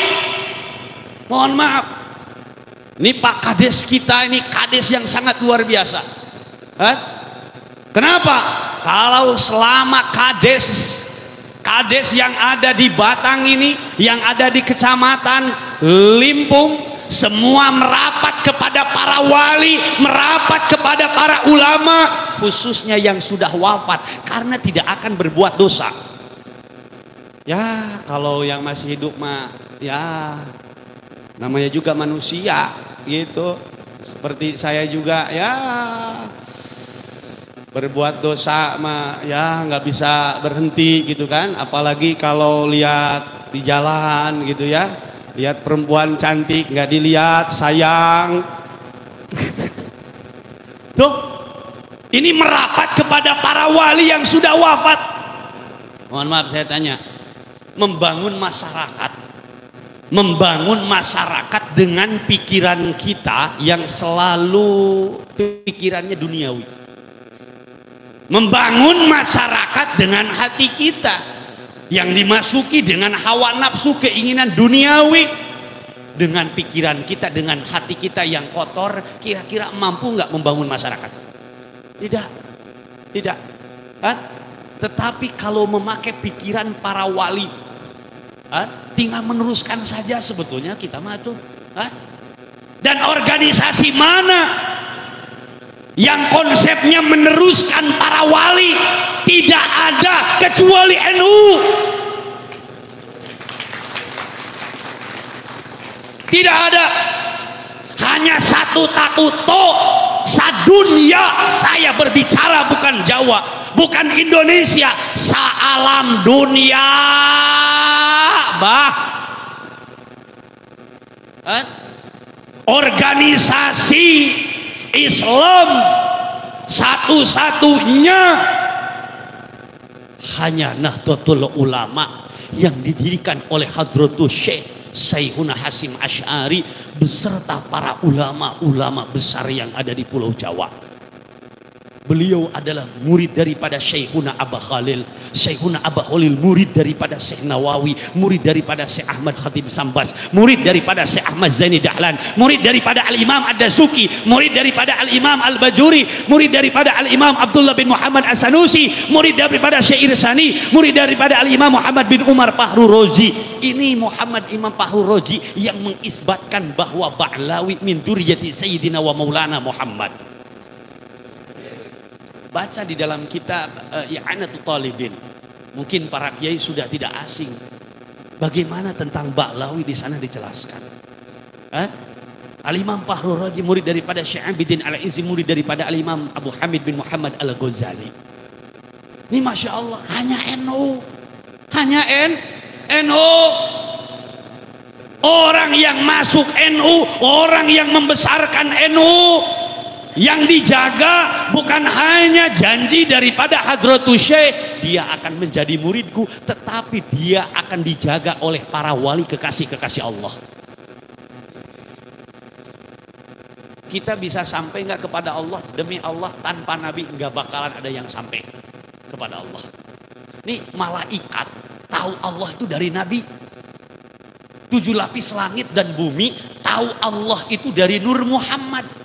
Mohon maaf, ini Pak Kades kita, ini kades yang sangat luar biasa. Hah? Kenapa? Kalau selama kades yang ada di Batang ini, yang ada di Kecamatan Limpung, semua merapat kepada para wali, merapat kepada para ulama, khususnya yang sudah wafat, karena tidak akan berbuat dosa. Ya, kalau yang masih hidup mah, ya namanya juga manusia gitu. Seperti saya juga, ya berbuat dosa mah ya nggak bisa berhenti gitu kan. Apalagi kalau lihat di jalan gitu ya. Lihat perempuan cantik nggak dilihat, sayang. Tuh, ini merapat kepada para wali yang sudah wafat. Mohon maaf saya tanya, membangun masyarakat dengan pikiran kita yang selalu pikirannya duniawi. Membangun masyarakat dengan hati kita yang dimasuki dengan hawa nafsu, keinginan duniawi, dengan pikiran kita, dengan hati kita yang kotor, kira-kira mampu nggak membangun masyarakat? Tidak kan? Tetapi kalau memakai pikiran para wali, tinggal meneruskan saja sebetulnya kita mah tuh. Dan organisasi mana yang konsepnya meneruskan para wali? Tidak ada kecuali NU. Tidak ada. Hanya satu takuto sadunia. Saya berbicara bukan Jawa, bukan Indonesia, sa-alam dunia, bah. Organisasi Islam satu-satunya hanya Nahdlatul Ulama yang didirikan oleh Hadratus Syekh Syekhuna Hasyim Asy'ari beserta para ulama-ulama besar yang ada di Pulau Jawa. Beliau adalah murid daripada Syekhuna Abah Khalil. Syekhuna Abah Khalil murid daripada Syekh Nawawi, murid daripada Syekh Ahmad Khatib Sambas, murid daripada Syekh Ahmad Zaini Dahlan, murid daripada Al-Imam Ad-Dasuki, murid daripada Al-Imam Al-Bajuri, murid daripada Al-Imam Abdullah bin Muhammad As-Sanusi, murid daripada Syekh Irsani, murid daripada Al-Imam Muhammad bin Umar Fahru Roji. Ini Muhammad Imam Fahru Roji yang mengisbatkan bahwa Ba'lawi min duriyati Sayyidina wa Maulana Muhammad. Baca di dalam kitab I'anatul Talibin. Mungkin para kiai sudah tidak asing. Bagaimana tentang Ba'lawi di sana dijelaskan. Al-Imam Fahru Raji murid daripada Syekh Abidin Al-Izzi, murid daripada Al-Imam Abu Hamid bin Muhammad Al-Ghazali. Ini Masya Allah, hanya NU. Hanya NU. Orang yang masuk NU, orang yang membesarkan NU, yang dijaga bukan hanya janji daripada Hadratus Syekh, dia akan menjadi muridku, tetapi dia akan dijaga oleh para wali kekasih-kekasih Allah. Kita bisa sampai nggak kepada Allah? Demi Allah, tanpa Nabi nggak bakalan ada yang sampai kepada Allah. Nih malaikat tahu Allah itu dari Nabi. 7 lapis langit dan bumi tahu Allah itu dari Nur Muhammad.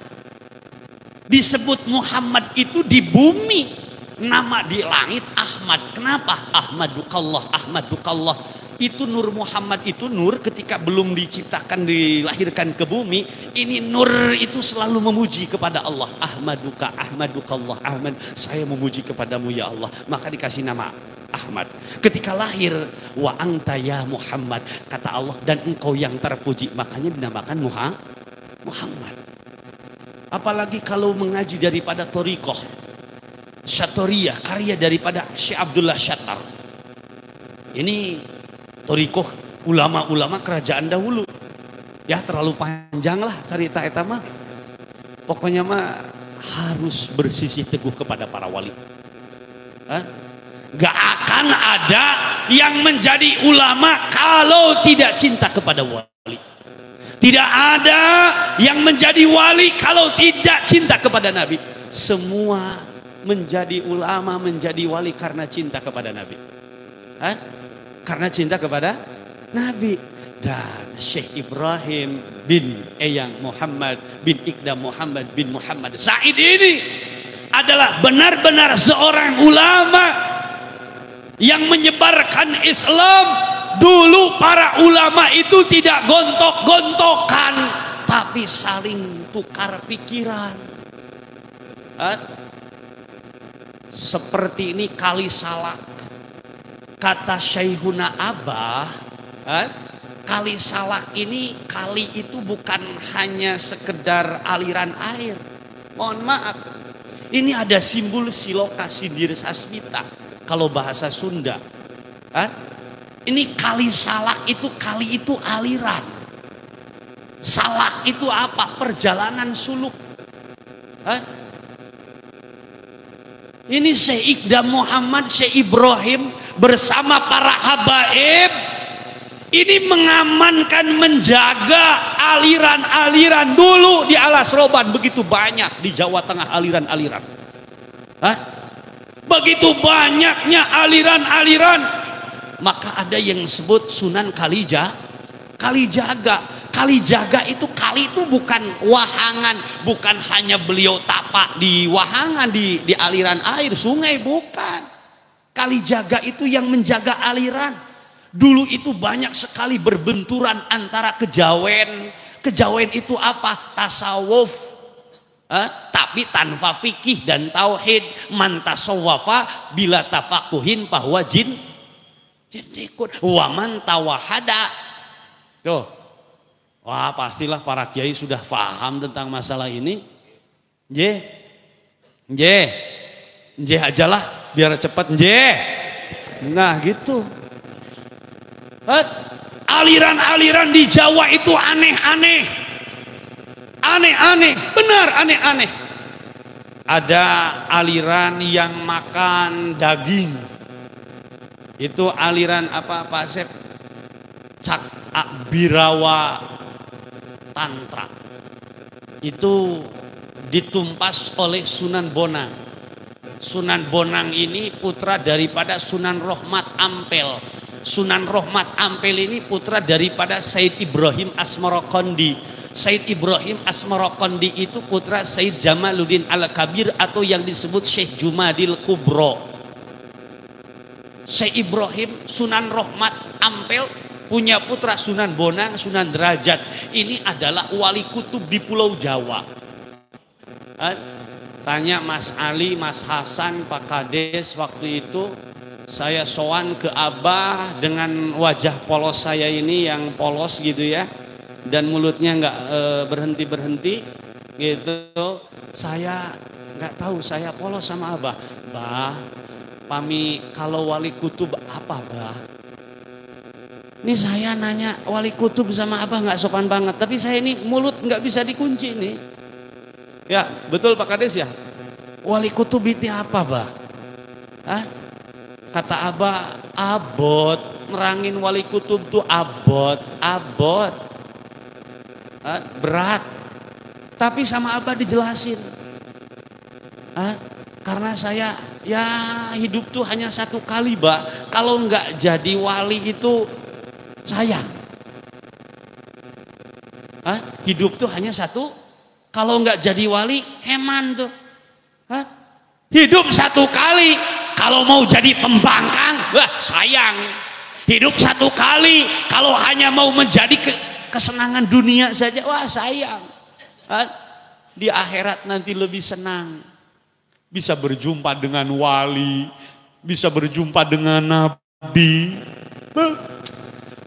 Disebut Muhammad itu di bumi, nama di langit Ahmad. Kenapa? Ahmadukallah, Ahmadukallah. Itu Nur Muhammad itu nur ketika belum diciptakan, dilahirkan ke bumi. Ini nur itu selalu memuji kepada Allah. Ahmaduka, Ahmadukallah, Ahmad. Saya memuji kepadamu ya Allah. Maka dikasih nama Ahmad. Ketika lahir, wa anta ya Muhammad, kata Allah, dan engkau yang terpuji. Makanya dinamakan Muhammad. Apalagi kalau mengaji daripada thariqah. Syatoria, karya daripada Syekh Abdullah Syattar. Ini torikoh ulama-ulama kerajaan dahulu. Ya terlalu panjang lah cerita eta mah. Pokoknya mah harus bersisih teguh kepada para wali. Gak akan ada yang menjadi ulama kalau tidak cinta kepada wali. Tidak ada yang menjadi wali kalau tidak cinta kepada Nabi. Semua menjadi ulama, menjadi wali karena cinta kepada Nabi. Karena cinta kepada Nabi. Dan Syekh Ibrahim bin Eyang Muhammad bin Iqdam Muhammad bin Muhammad Said ini adalah benar-benar seorang ulama yang menyebarkan Islam. Dulu para ulama itu tidak gontok-gontokan, tapi saling tukar pikiran. Seperti ini kali salak. Kata Syekhuna Abah, kali salak ini, kali itu bukan hanya sekedar aliran air. Mohon maaf, ini ada simbol siloka sindir sasmita kalau bahasa Sunda. Ini kali salak itu, kali itu aliran. Salak itu apa? Perjalanan suluk. Ini Syekh Iqdam Muhammad, Syekh Ibrahim bersama para habaib ini mengamankan, menjaga aliran-aliran. Dulu di Alas Roban begitu banyak di Jawa Tengah aliran-aliran. Begitu banyaknya aliran-aliran, maka ada yang disebut Sunan Kalijaga. Kalijaga itu, kali itu bukan wahangan, bukan hanya beliau tapak di wahangan di aliran air sungai, bukan. Kalijaga itu yang menjaga aliran. Dulu itu banyak sekali berbenturan antara kejawen. Kejawen itu apa? Tasawuf. Tapi tanpa fikih dan tauhid. Man tasawwafa bila tafakuhin bahwa jin ikut waman tawahada. Tuh, wah pastilah para kiai sudah paham tentang masalah ini. Nje ajalah biar cepat nje. Nah gitu. Aliran-aliran di Jawa itu aneh-aneh, benar aneh-aneh. Ada aliran yang makan daging. Itu aliran apa Pak Sep? Birawa Tantra. Itu ditumpas oleh Sunan Bonang. Sunan Bonang ini putra daripada Sunan Rohmat Ampel. Sunan Rohmat Ampel ini putra daripada Said Ibrahim Asmarokondi. Said Ibrahim Asmarokondi itu putra Said Jamaluddin Al-Kabir atau yang disebut Syekh Jumadil Kubro. Syekh Ibrahim Sunan Rohmat Ampel punya putra Sunan Bonang, Sunan Derajat. Ini adalah wali kutub di Pulau Jawa. Tanya Mas Ali, Mas Hasan, Pak Kades waktu itu. Saya sowan ke Abah dengan wajah polos saya ini yang polos gitu ya. Dan mulutnya nggak berhenti-berhenti gitu. Saya nggak tahu, saya polos sama Abah. Bah, pami kalau wali kutub apa bah? Ini saya nanya wali kutub sama Abah nggak sopan banget. Tapi saya ini mulut nggak bisa dikunci nih. Ya betul Pak Kades ya. Wali kutub itu apa bah? Kata Abah abot. Nerangin wali kutub tuh abot. Berat. Tapi sama Abah dijelasin. Karena saya ya hidup tuh hanya satu kali bah. Kalau nggak jadi wali itu sayang. Hidup tuh hanya satu. Kalau nggak jadi wali heman tuh. Hidup satu kali. Kalau mau jadi pembangkang, wah sayang. Hidup satu kali. Kalau hanya mau menjadi kesenangan dunia saja, wah sayang. Di akhirat nanti lebih senang. Bisa berjumpa dengan wali, bisa berjumpa dengan nabi.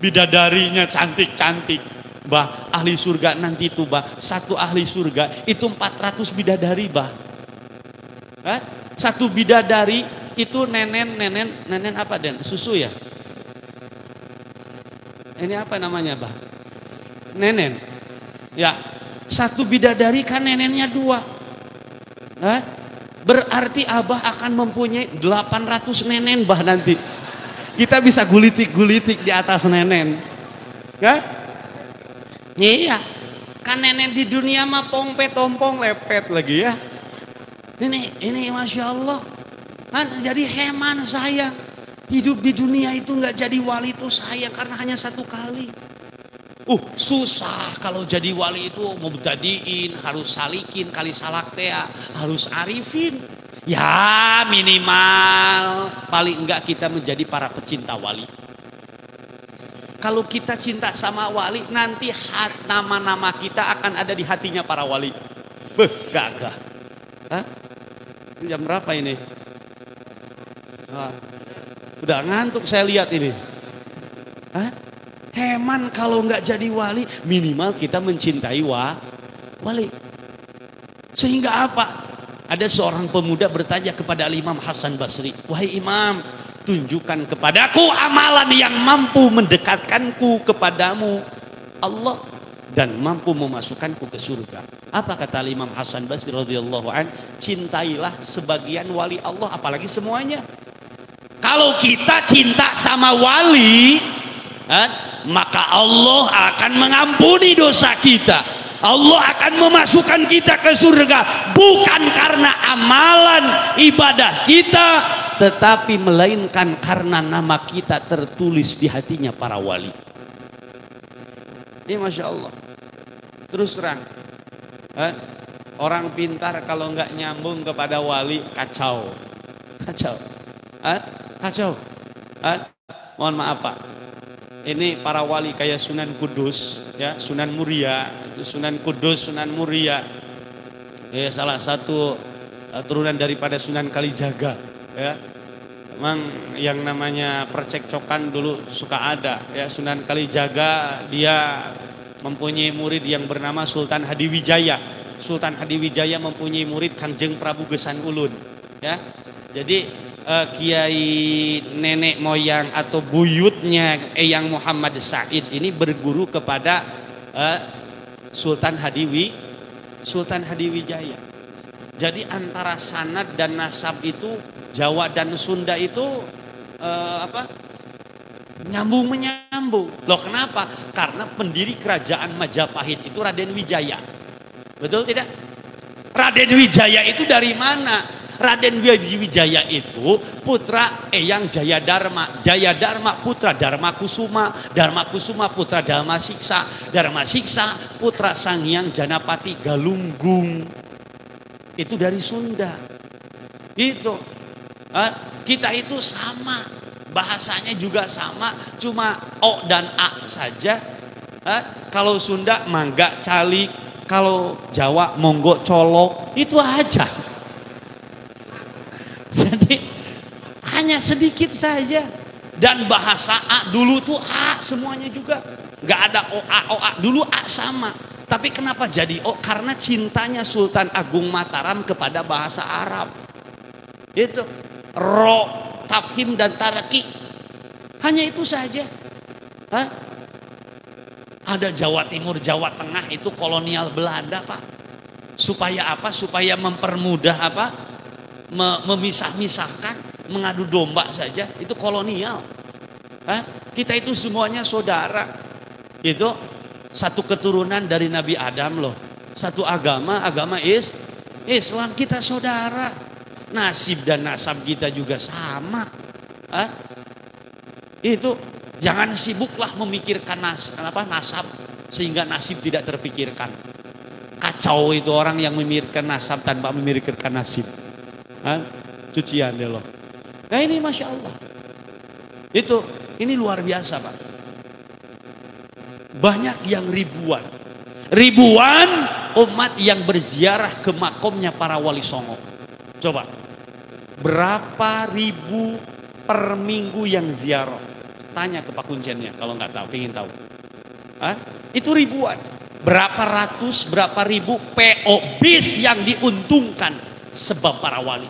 Bidadarinya cantik-cantik. Bah, ahli surga nanti itu bah, satu ahli surga itu 400 bidadari bah. Satu bidadari itu nenen apa Den? Susu ya? Ini apa namanya Bah? Nenen. Ya, satu bidadari kan nenennya 2. Berarti Abah akan mempunyai 800 nenen Bah nanti. Kita bisa gulitik-gulitik di atas nenen. Kan? Iya. Kan nenen di dunia mah pongpet tompong lepet lagi ya. Ini Masya Allah. Kan jadi heman sayang. Hidup di dunia itu nggak jadi wali itu sayang karena hanya 1 kali. Susah kalau jadi wali itu mubtadiin, harus salikin, kali salaktea, harus arifin. Ya minimal paling enggak kita menjadi para pecinta wali. Kalau kita cinta sama wali, nanti nama-nama kita akan ada di hatinya para wali. Gagah. Jam berapa ini? Udah ngantuk saya lihat ini. Heman kalau nggak jadi wali, minimal kita mencintai wali. Sehingga apa? Ada seorang pemuda bertanya kepada Imam Hasan Basri, wahai Imam, tunjukkan kepadaku amalan yang mampu mendekatkanku kepadamu Allah dan mampu memasukkanku ke surga. Apa kata Imam Hasan Basri radhiyallahu an? Cintailah sebagian wali Allah, apalagi semuanya. Kalau kita cinta sama wali, maka Allah akan mengampuni dosa kita. Allah akan memasukkan kita ke surga. Bukan karena amalan ibadah kita, tetapi melainkan karena nama kita tertulis di hatinya para wali. Ini Masya Allah. Terus terang, orang pintar kalau nggak nyambung kepada wali, kacau. Mohon maaf Pak, ini para wali kayak Sunan Kudus, ya, Sunan Muria, itu Sunan Kudus, Sunan Muria, salah satu turunan daripada Sunan Kalijaga, ya. Memang yang namanya percekcokan dulu suka ada, ya. Sunan Kalijaga dia mempunyai murid yang bernama Sultan Hadiwijaya. Sultan Hadiwijaya mempunyai murid Kangjeng Prabu Gesan Ulun, ya. Jadi kiai nenek moyang atau buyutnya Eyang Muhammad Said ini berguru kepada Sultan Hadiwijaya. Jadi antara sanad dan nasab itu Jawa dan Sunda itu nyambung menyambung. Loh kenapa? Karena pendiri kerajaan Majapahit itu Raden Wijaya. Betul tidak? Raden Wijaya itu dari mana? Raden Wijaya itu putra Eyang Jayadharma. Jayadharma putra Dharma Kusuma. Dharma Kusuma putra Dharma Siksa. Dharma Siksa putra Sang Hyang Janapati Galunggung. Itu dari Sunda. Itu. Kita itu sama. Bahasanya juga sama. Cuma O dan A saja. Kalau Sunda mangga calik. Kalau Jawa monggo colok. Itu aja. Jadi hanya sedikit saja. Dan bahasa A dulu tuh A semuanya juga. Gak ada OA dulu A sama. Tapi kenapa jadi O? Karena cintanya Sultan Agung Mataram kepada bahasa Arab. Itu Ro, Tafhim dan Taraki. Hanya itu saja. Ada Jawa Timur, Jawa Tengah itu kolonial Belanda Pak. Supaya apa? Supaya mempermudah apa? Memisah-misahkan, mengadu domba saja, itu kolonial. Kita itu semuanya saudara. Itu satu keturunan dari Nabi Adam loh. Satu agama Islam, kita saudara. Nasib dan nasab kita juga sama. Itu jangan sibuklah memikirkan nasab sehingga nasib tidak terpikirkan. Kacau itu orang yang memikirkan nasab tanpa memikirkan nasib. Cucian deh loh. Nah ini Masya Allah. Ini luar biasa Pak. Banyak yang ribuan umat yang berziarah ke makomnya para wali songo. Coba, berapa ribu per minggu yang ziarah? Tanya ke Pak Kuncennya kalau nggak tahu, ingin tahu. Itu ribuan. Berapa ratus, berapa ribu PO bis yang diuntungkan sebab para wali.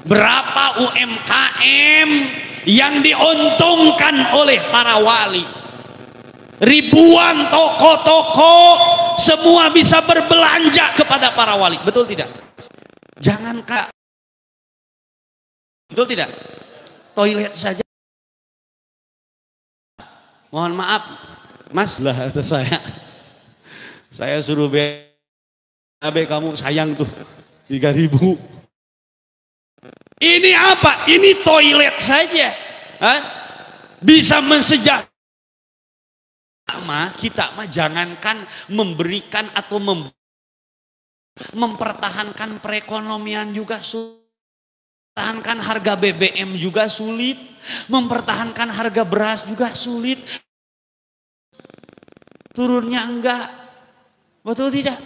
Berapa UMKM yang diuntungkan oleh para wali? Ribuan toko-toko semua bisa berbelanja kepada para wali. Betul tidak? Jangan Kak. Betul tidak? Toilet saja. Mohon maaf, Mas lah atau saya suruh BAB kamu sayang tuh 3.000. Ini apa? Ini toilet saja. Bisa mensejahterakan. Kita mah jangankan memberikan atau mempertahankan perekonomian juga sulit. Mempertahankan harga BBM juga sulit. Mempertahankan harga beras juga sulit. Turunnya enggak. Betul tidak?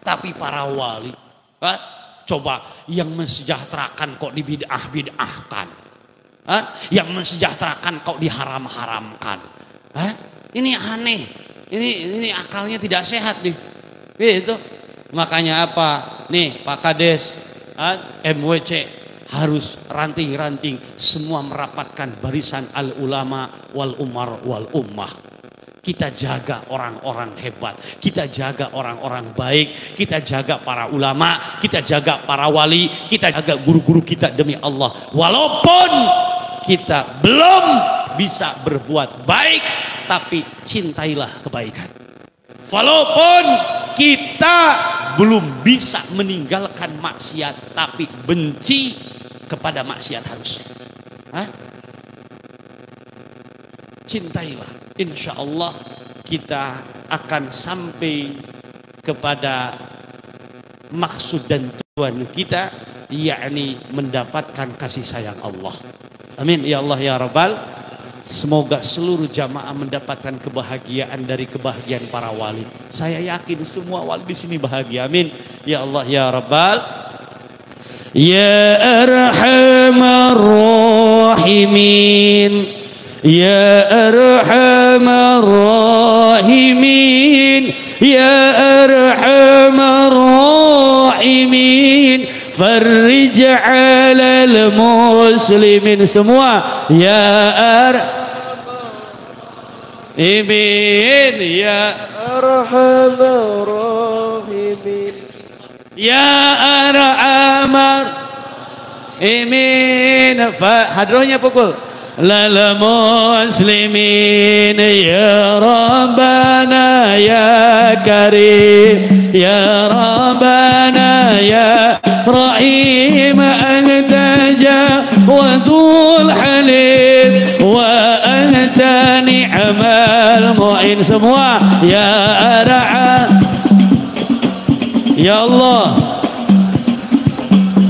Tapi para wali, coba yang mensejahterakan kok dibid'ah-bid'ahkan. Yang mensejahterakan kok diharam-haramkan. Ini aneh. Ini akalnya tidak sehat nih. Gitu. Makanya apa? Nih Pak Kades, MWC harus ranting-ranting semua merapatkan barisan al-ulama wal umar wal ummah. Kita jaga orang-orang hebat, kita jaga orang-orang baik, kita jaga para ulama, kita jaga para wali, kita jaga guru-guru kita demi Allah. Walaupun kita belum bisa berbuat baik, tapi cintailah kebaikan. Walaupun kita belum bisa meninggalkan maksiat, tapi benci kepada maksiat harus. Cintailah. Insya Allah kita akan sampai kepada maksud dan tujuan kita, yakni mendapatkan kasih sayang Allah. Amin ya Allah ya Rabbal. Semoga seluruh jamaah mendapatkan kebahagiaan dari kebahagiaan para wali. Saya yakin semua wali di sini bahagia. Amin ya Allah ya Rabbal. Ya Arhamar Rahimin, Ya Arhamar Rahimin, Ya Arhamar Rahimin, farrij 'alal muslimin. Semua Ya Arhamar Rahimin, Ya Arhamar Rahimin, Ya Arhamar Rahimin. Hadrohnya pukul. Lal muslimin ya Rabbana ya Karim, ya Rabbana ya Rahim, anta jawadul halim wa anta ni'mal mu'in. Semua ya Ar'a ya Allah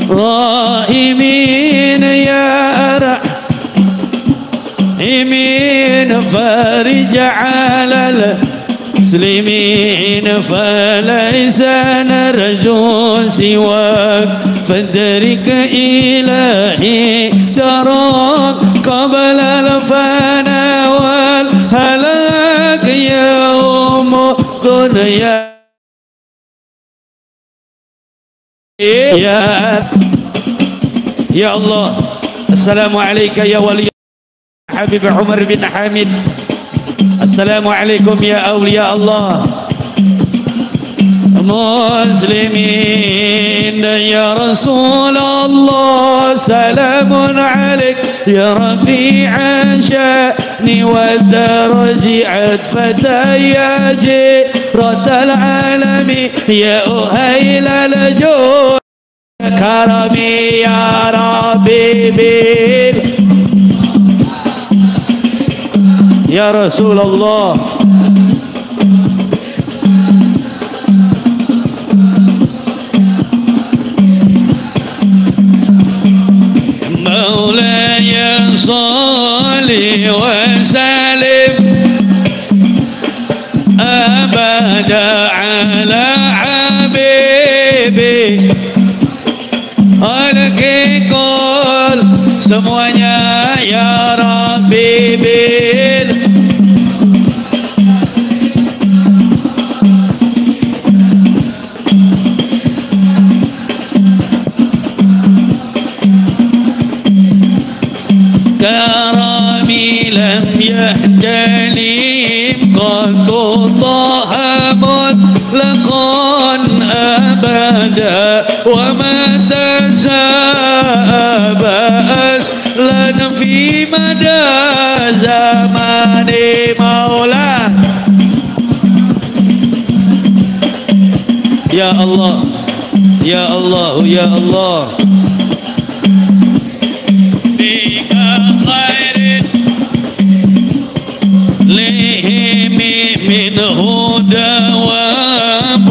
Rahimin, ya Ar'a Imin, farij 'alal muslimin, falaysa narju siwak, fadrik ilahi darak qabla al-fana wal halak yaum dunya. Ya Allah, assalamualaikum ya wali Habib Umar bin Hamid. Assalamualaikum ya awliya Allah. Muslimin ya Rasulullah, salamun alaik ya rafi'a sya'ni wa daraji'at fataya jiratal alami ya uhailal jud karami ya Rabbi bil Ya Rasulullah. Maulaya salli wa sallim abada ala habibi al-kikul. Semuanya ya Rabbi bil كرامي لم يهتلم قد طه مطلقا أبدا وما تساب أصلا في مدى زمان مولاه. يا الله يا الله يا الله بك خير لهم منه دواب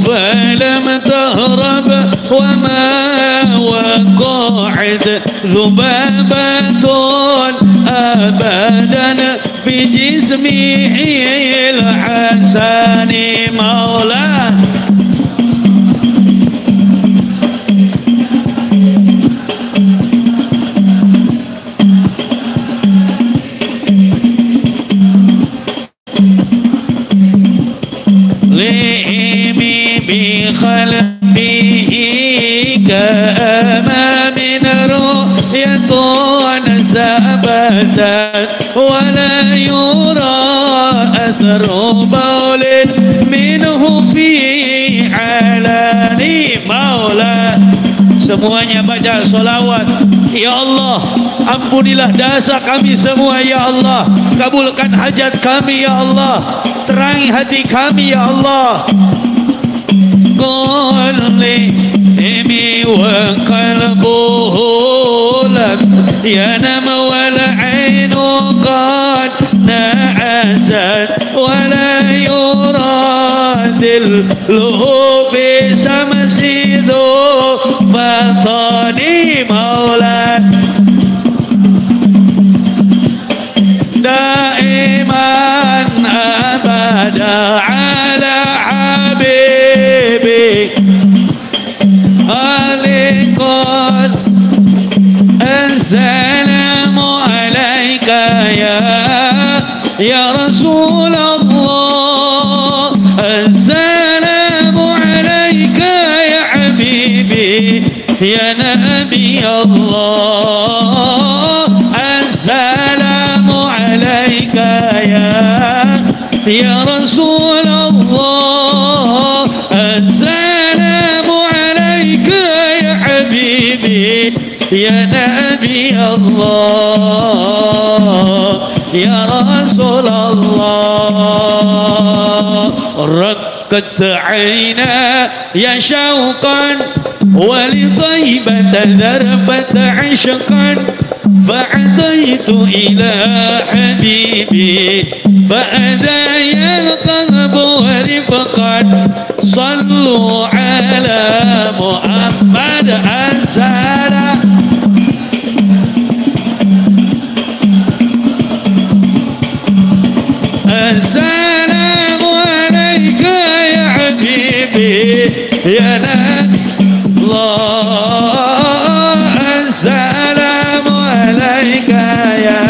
فلم تهرب وما وقعت ذبابة أبدا بجسمه الحسن مولاه. بقلبه كأمام رؤية ثبتت ولا يرى أثر بول منه في علان مولاه. Semuanya baca solawat. Ya Allah, ampunilah dosa kami semua ya Allah, kabulkan hajat kami ya Allah, terangi hati kami ya Allah. قلبي وقلبه لم ينم والعين قد نعست ولا يراد له بسمس ذو فطني مولاه. دائما أبدا على حبيبي قال السلام عليك يا رسول الله. السلام عليك يا حبيبي يا نبي الله. السلام عليك يا رسول الله. السلام عليك يا حبيبي يا نبي الله يا رسول الله. رقت عينا يا شوقا ولطيبة ذربت عشقا فعديت إلى حبيبي فأذايا القلب ورفقا صلوا على محمد السلام. السلام عليك يا حبيبي يا نبي الله. السلام عليك يا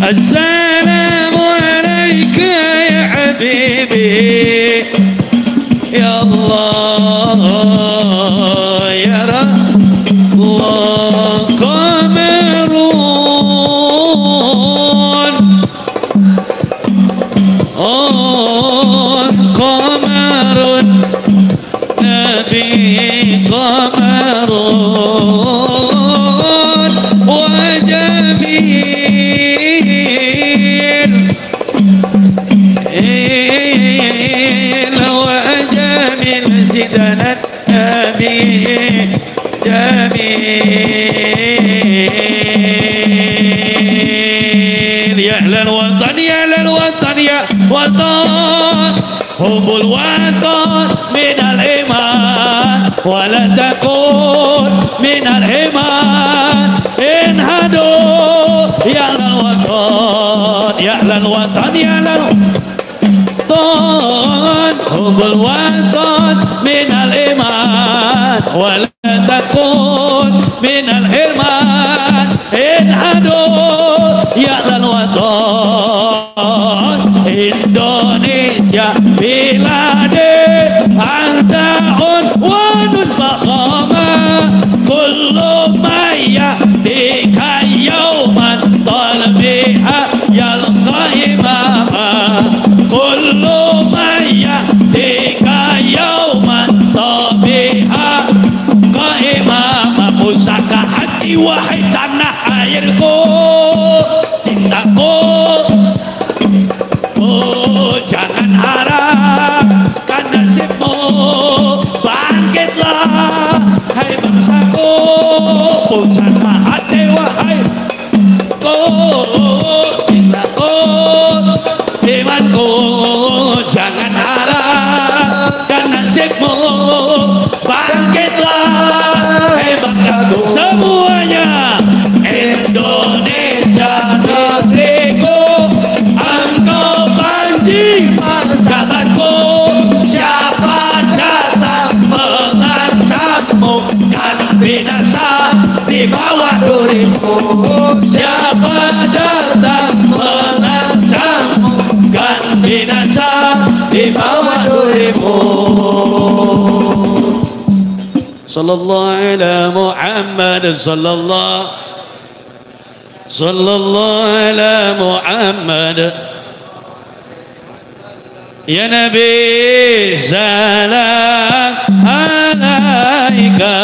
السلام عليك يا حبيبي يا الله يا رب الله. قمر نبي قمر وجميل وجميل سيدنا النبي جميل. يا أهل الوطن يا أهل الوطن يا وطن هم الوطن من الإيمان ولا تكون من الإيمان انهدوا يا أهل الوطن يا أهل الوطن يا أهل الوطن هم الوطن من الإيمان ولا تكون من الإيمان انهدوا يا أهل الوطن. إندونيسيا بلادي أنت عنوان الفخامة كل mama pusaka hati wahai tanah airku cintaku. Oh jangan harap kan nasibmu, bangkitlah hai bangsaku. Pusaka hati wahai cintaku imanku. Jangan harap kan nasibmu, bangkitlah hai bangsaku semuanya. Indonesia negeriku, engkau banji jabatku. Siapa datang mengancammu kan binasa di bawah durimu. Siapa datang mengancammu kan binasa di bawah durimu. Sallallahu ala Muhammad, sallallahu ala Muhammad. Ya Nabi salam alaika,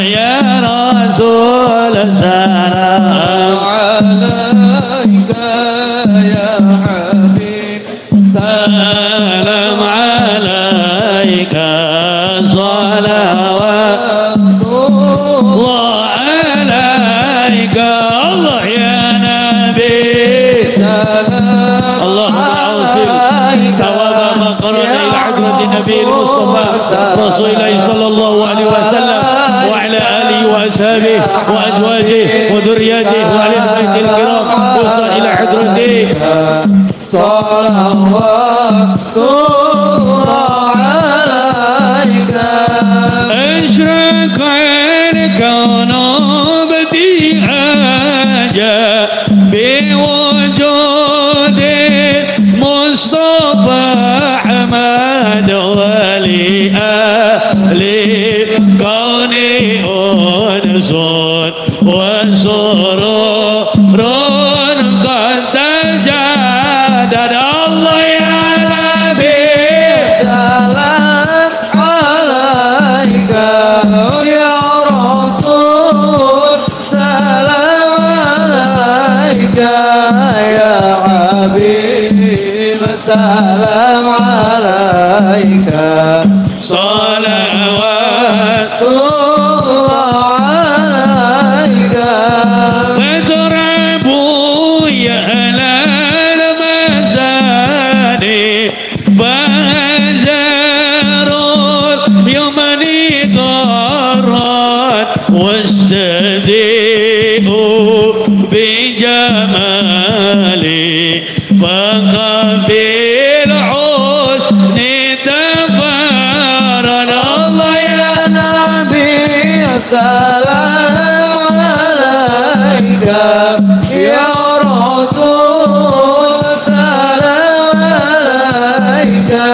ya Rasul salam alaika, ya Habib salam alaika. Salawatullah alaika. Allah ya Nabi salam. Allahumma awsil sawaba ma qarana ila hadrati Nabi Mustafa Rasulullah sallallahu alaihi wasallam wa ala alihi wa ashabihi wa azwajihi wa dhurriyyatihi wa ahli baitil kiram wasal ila hadrati salawatullah alaika. Ashraka al-kawnu badi'aja biwujudil Mustafa Ahmad wali ahli kauni unsur wa sururun qad tajadad. Allah ya Nabi salam alaika, ya Rasul salam alaika, ya Habib salam alaika. Salawatullah alaika. Fadrabu ya ahlal masani fajarul yumani qarat wastadi'u bijamali faqabil husni tafaran. Allah ya Nabi salam alaika, ya Rasul salam alaika,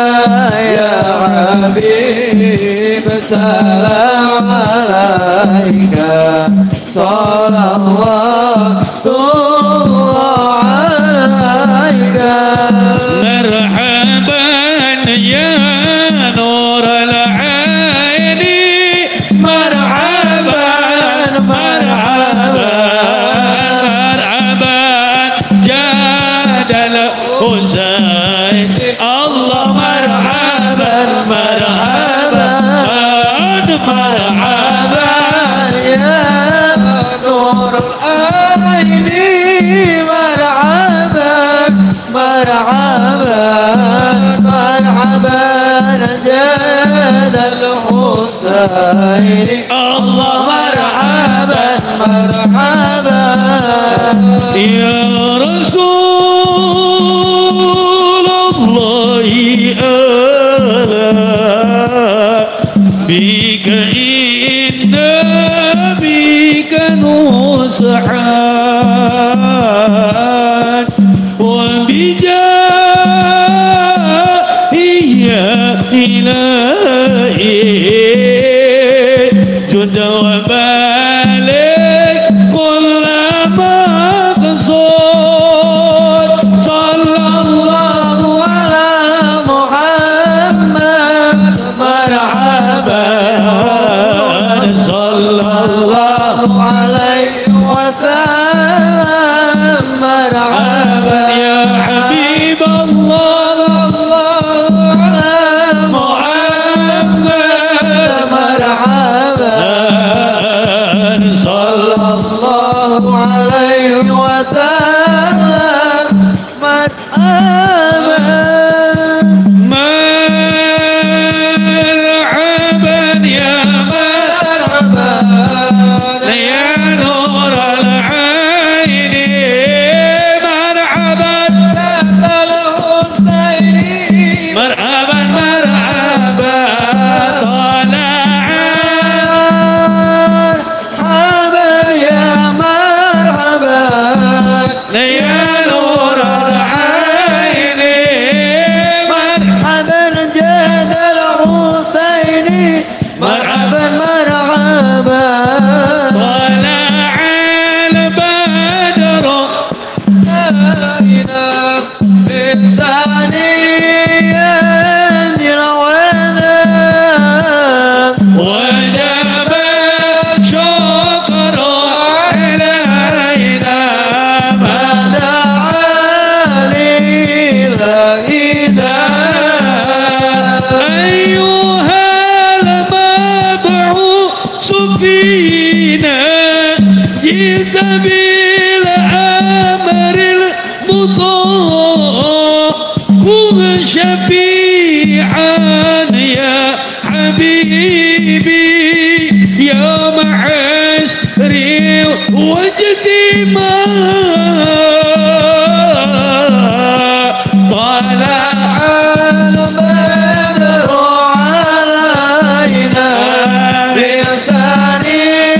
ya Habib salam alaika. Salawatullah alaika. Marhaban ya nur al-aini, marhaban marhaban marhaban jadal Husain. Allah marhaban marhaban marhaban ya nur al-aini, marhaban marhaban marhaban jadal Husain. Allah marhaban marhaban ya Rasulullah ala bika inna bika nushan wa bijahi ya ilahi junda wa balik kullama qasud. Sallallahu ala Muhammad marhaban. sallallahu alaihi wasallam marhaban ya Habib Allah Muhammad marhaban sallallahu alaihi wasallam marhaban marhaban ya marhaban ya nur al-aini marhaban al-Husaini marhaban marhaban marhaban ya marhaban ya nur al-aini مرحبا جاد الحسيني مرحبا مرحبا طلع البدر علينا بالثانية العذاب وجب الشكر علينا ما دعا للهداية أيها المبعوث فينا جئت بالأمر المطاع كن شفيعا يا حبيبي يوم عسري وجدي ما طلع البدر علينا بثانية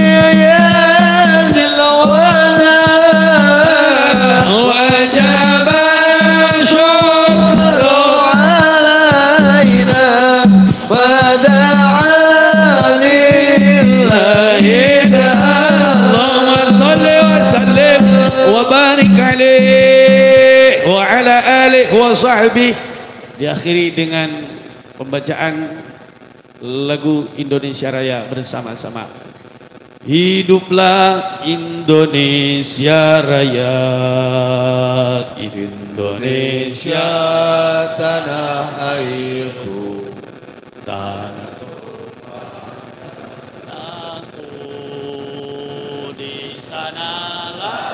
العذاب وجب الشكر علينا ودعا لله اللهم صل وسلم وبارك عليه وعلى آله وصحبه. Diakhiri dengan pembacaan lagu Indonesia Raya bersama-sama. Hiduplah Indonesia Raya, Indonesia tanah airku, tanahku, di sanalah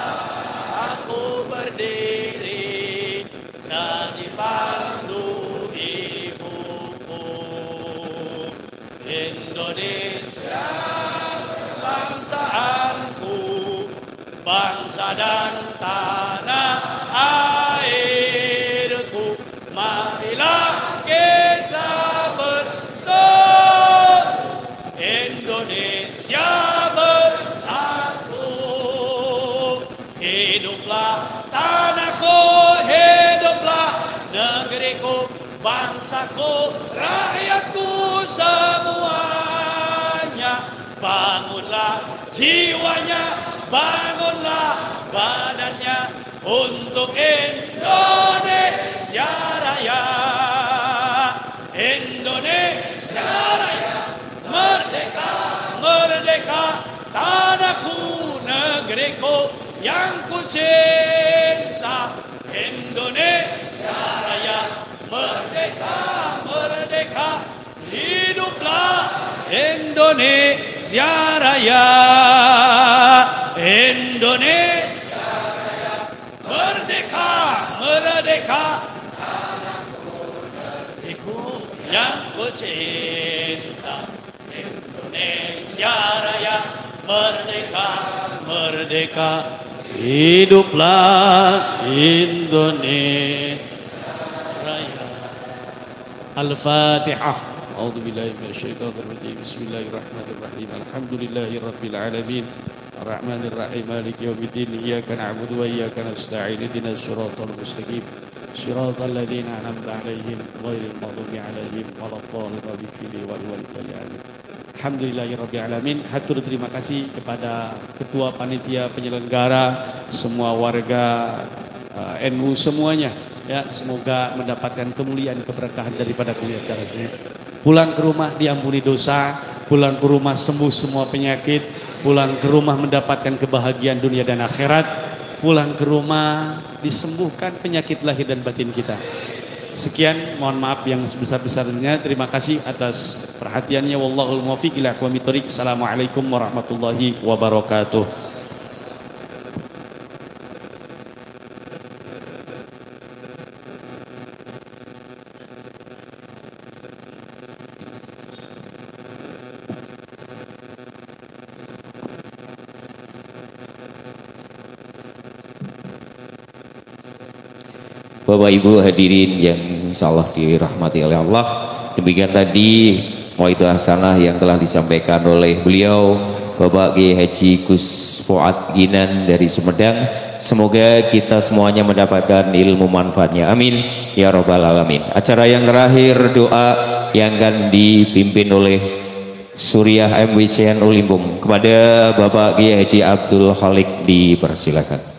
aku berdiri dan dipandu ibuku. Indonesia bangsaanku, bangsa dan tanah airku, marilah kita bersatu, Indonesia bersatu. Hiduplah tanahku, hiduplah negeriku, bangsaku, rakyatku semuanya. Bangunlah jiwanya, bangunlah badannya untuk Indonesia Raya. Indonesia Raya, merdeka, merdeka, tanahku, negeriku yang ku cinta. Indonesia Raya, merdeka, merdeka, hiduplah Indonesia Raya. Indonesia Raya, merdeka, merdeka, negeriku yang ku cinta. Indonesia Raya, merdeka, merdeka, hiduplah Indonesia Raya. Al-Fatihah. A'udzu billahi minasyaitonir rajim. Bismillahirrahmanirrahim. Alhamdulillahirabbil alamin. Arrahmanir rahim. Maliki yaumiddin. Iyyaka na'budu wa iyyaka nasta'in. Ihdinas siratal mustaqim. Siratal ladzina an'amta 'alaihim ghairil maghdubi 'alaihim waladdallin. Alhamdulillahirabbil alamin. Hatur terima kasih kepada ketua panitia penyelenggara, semua warga NU semuanya. Ya, semoga mendapatkan kemuliaan keberkahan daripada kuliah acara ini. Pulang ke rumah diampuni dosa, pulang ke rumah sembuh semua penyakit, pulang ke rumah mendapatkan kebahagiaan dunia dan akhirat, pulang ke rumah disembuhkan penyakit lahir dan batin kita. Sekian, mohon maaf yang sebesar-besarnya. Terima kasih atas perhatiannya. Wallahul muwaffiq ila aqwamit thoriq. Assalamualaikum warahmatullahi wabarakatuh. Bapak Ibu hadirin yang insyaallah dirahmati oleh Allah, demikian tadi mauidhah hasanah yang telah disampaikan oleh beliau Bapak Kiai Haji Gus Fuad Ginan dari Sumedang. Semoga kita semuanya mendapatkan ilmu manfaatnya, amin ya robbal alamin. Acara yang terakhir, doa yang akan dipimpin oleh Suriah MWCN Ulimpung. Kepada Bapak Kiai Haji Abdul Khalik dipersilakan.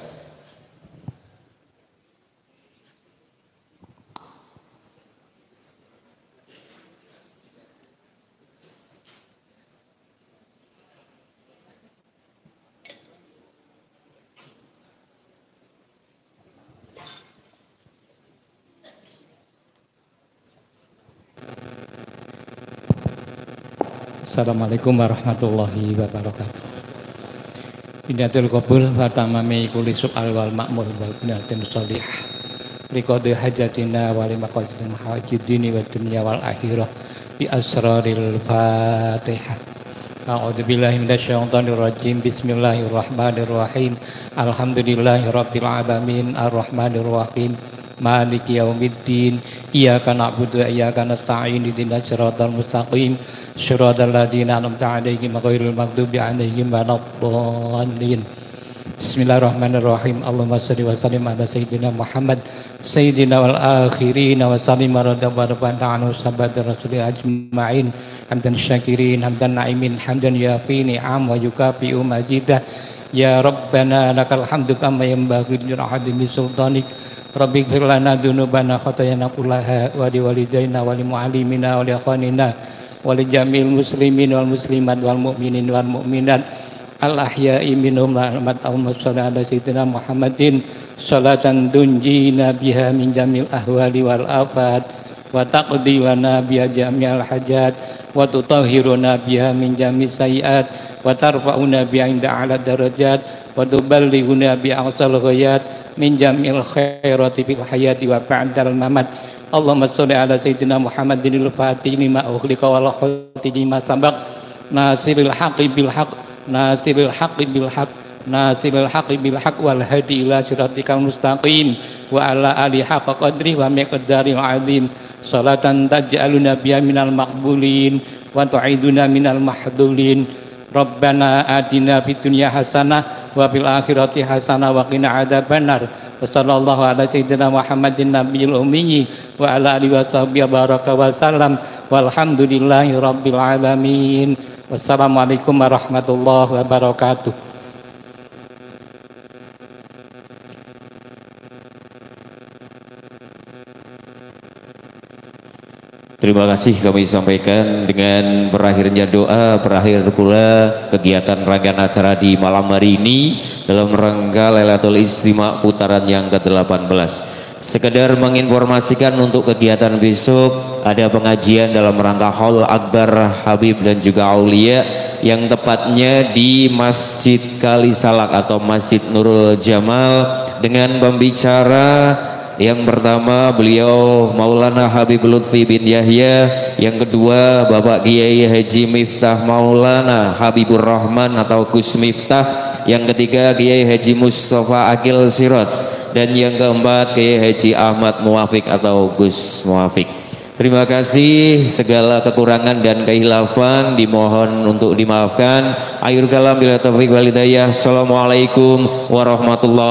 Assalamualaikum warahmatullahi wabarakatuh. Binatul qabul wa tamami kulli su'al wal ma'mur wal binatin sholih. Liqadi hajatina wa limaqasidin hajidini wa dunya wal akhirah bi asraril Fatihah. A'udzu billahi minasyaitonir rajim. Bismillahirrahmanirrahim. Alhamdulillahi rabbil alamin arrahmanir rahim. Maliki yaumiddin. Iyyaka na'budu wa iyyaka nasta'in. Ihdinas siratal mustaqim. Syiratal ladzina an'amta 'alaihim ghairil maghdubi 'alaihim waladdallin. Bismillahirrahmanirrahim. Allahumma shalli wa sallim ala sayyidina Muhammad sayyidina wal akhirin wa sallim radhiyallahu ta'ala sahabat rasul ajma'in. Hamdan syakirin, hamdan na'imin, hamdan yafi ni'am wa yukafi majidah. Ya Rabbana lakal hamdu kama yanbaghi li rahmati sultanik. Rabbighfir lana dzunubana khatayana kullaha wa liwalidayna wa limu'allimina wa li akhwanina wali jamil muslimin wal muslimat wal mu'minin wal mu'minat al ahya'i minhum rahmat Allahumma shalli ala sayyidina Muhammadin salatan tunjina biha min jamil ahwali wal afat wa taqdi lana biha jami'al hajat wa tutahhiruna biha min jami' sayiat wa tarfa'una biha inda ala darajat wa tuballighuna bi aqsal ghayat min jamil khairati fil hayati wa ba'dal mamat. Allahumma sholli ala sayyidina Muhammadin al-Fatih lima ughliqa wal khatimi ma sabaq nasiril haqqi bil haqq nasiril haqqi bil haqq nasiril haqqi bil haqq wal hadi ila siratikal mustaqim wa ala ali haqqa qadri wa miqdaril azim. Salatan taj'aluna biha minal maqbulin wa tu'iduna minal mahdulin. Rabbana atina fid dunya hasanah wa fil akhirati hasanah wa qina adzabannar. Wassallallahu ala sayyidina Muhammadin nabiyil ummi wa ala alihi wa sahbihi baraka wa salam walhamdulillahi rabbil alamin. Wassalamualaikum warahmatullahi wabarakatuh. Terima kasih kami sampaikan dengan berakhirnya doa, berakhir pula kegiatan rangkaian acara di malam hari ini dalam rangka Lailatul Istima putaran yang ke-18. Sekedar menginformasikan untuk kegiatan besok ada pengajian dalam rangka Haul Akbar Habib dan juga Aulia yang tepatnya di Masjid Kalisalak atau Masjid Nurul Jamal dengan pembicara yang pertama beliau Maulana Habib Lutfi bin Yahya, yang kedua Bapak Kiai Haji Miftah Maulana Habibur Rahman atau Gus Miftah, yang ketiga Kiai Haji Mustafa Akil Siraj, dan yang keempat Kiai Haji Ahmad Muwafiq atau Gus Muwafiq. Terima kasih, segala kekurangan dan kehilafan dimohon untuk dimaafkan. Akhir kalam bila taufiq wal hidayah. Assalamualaikum warahmatullahi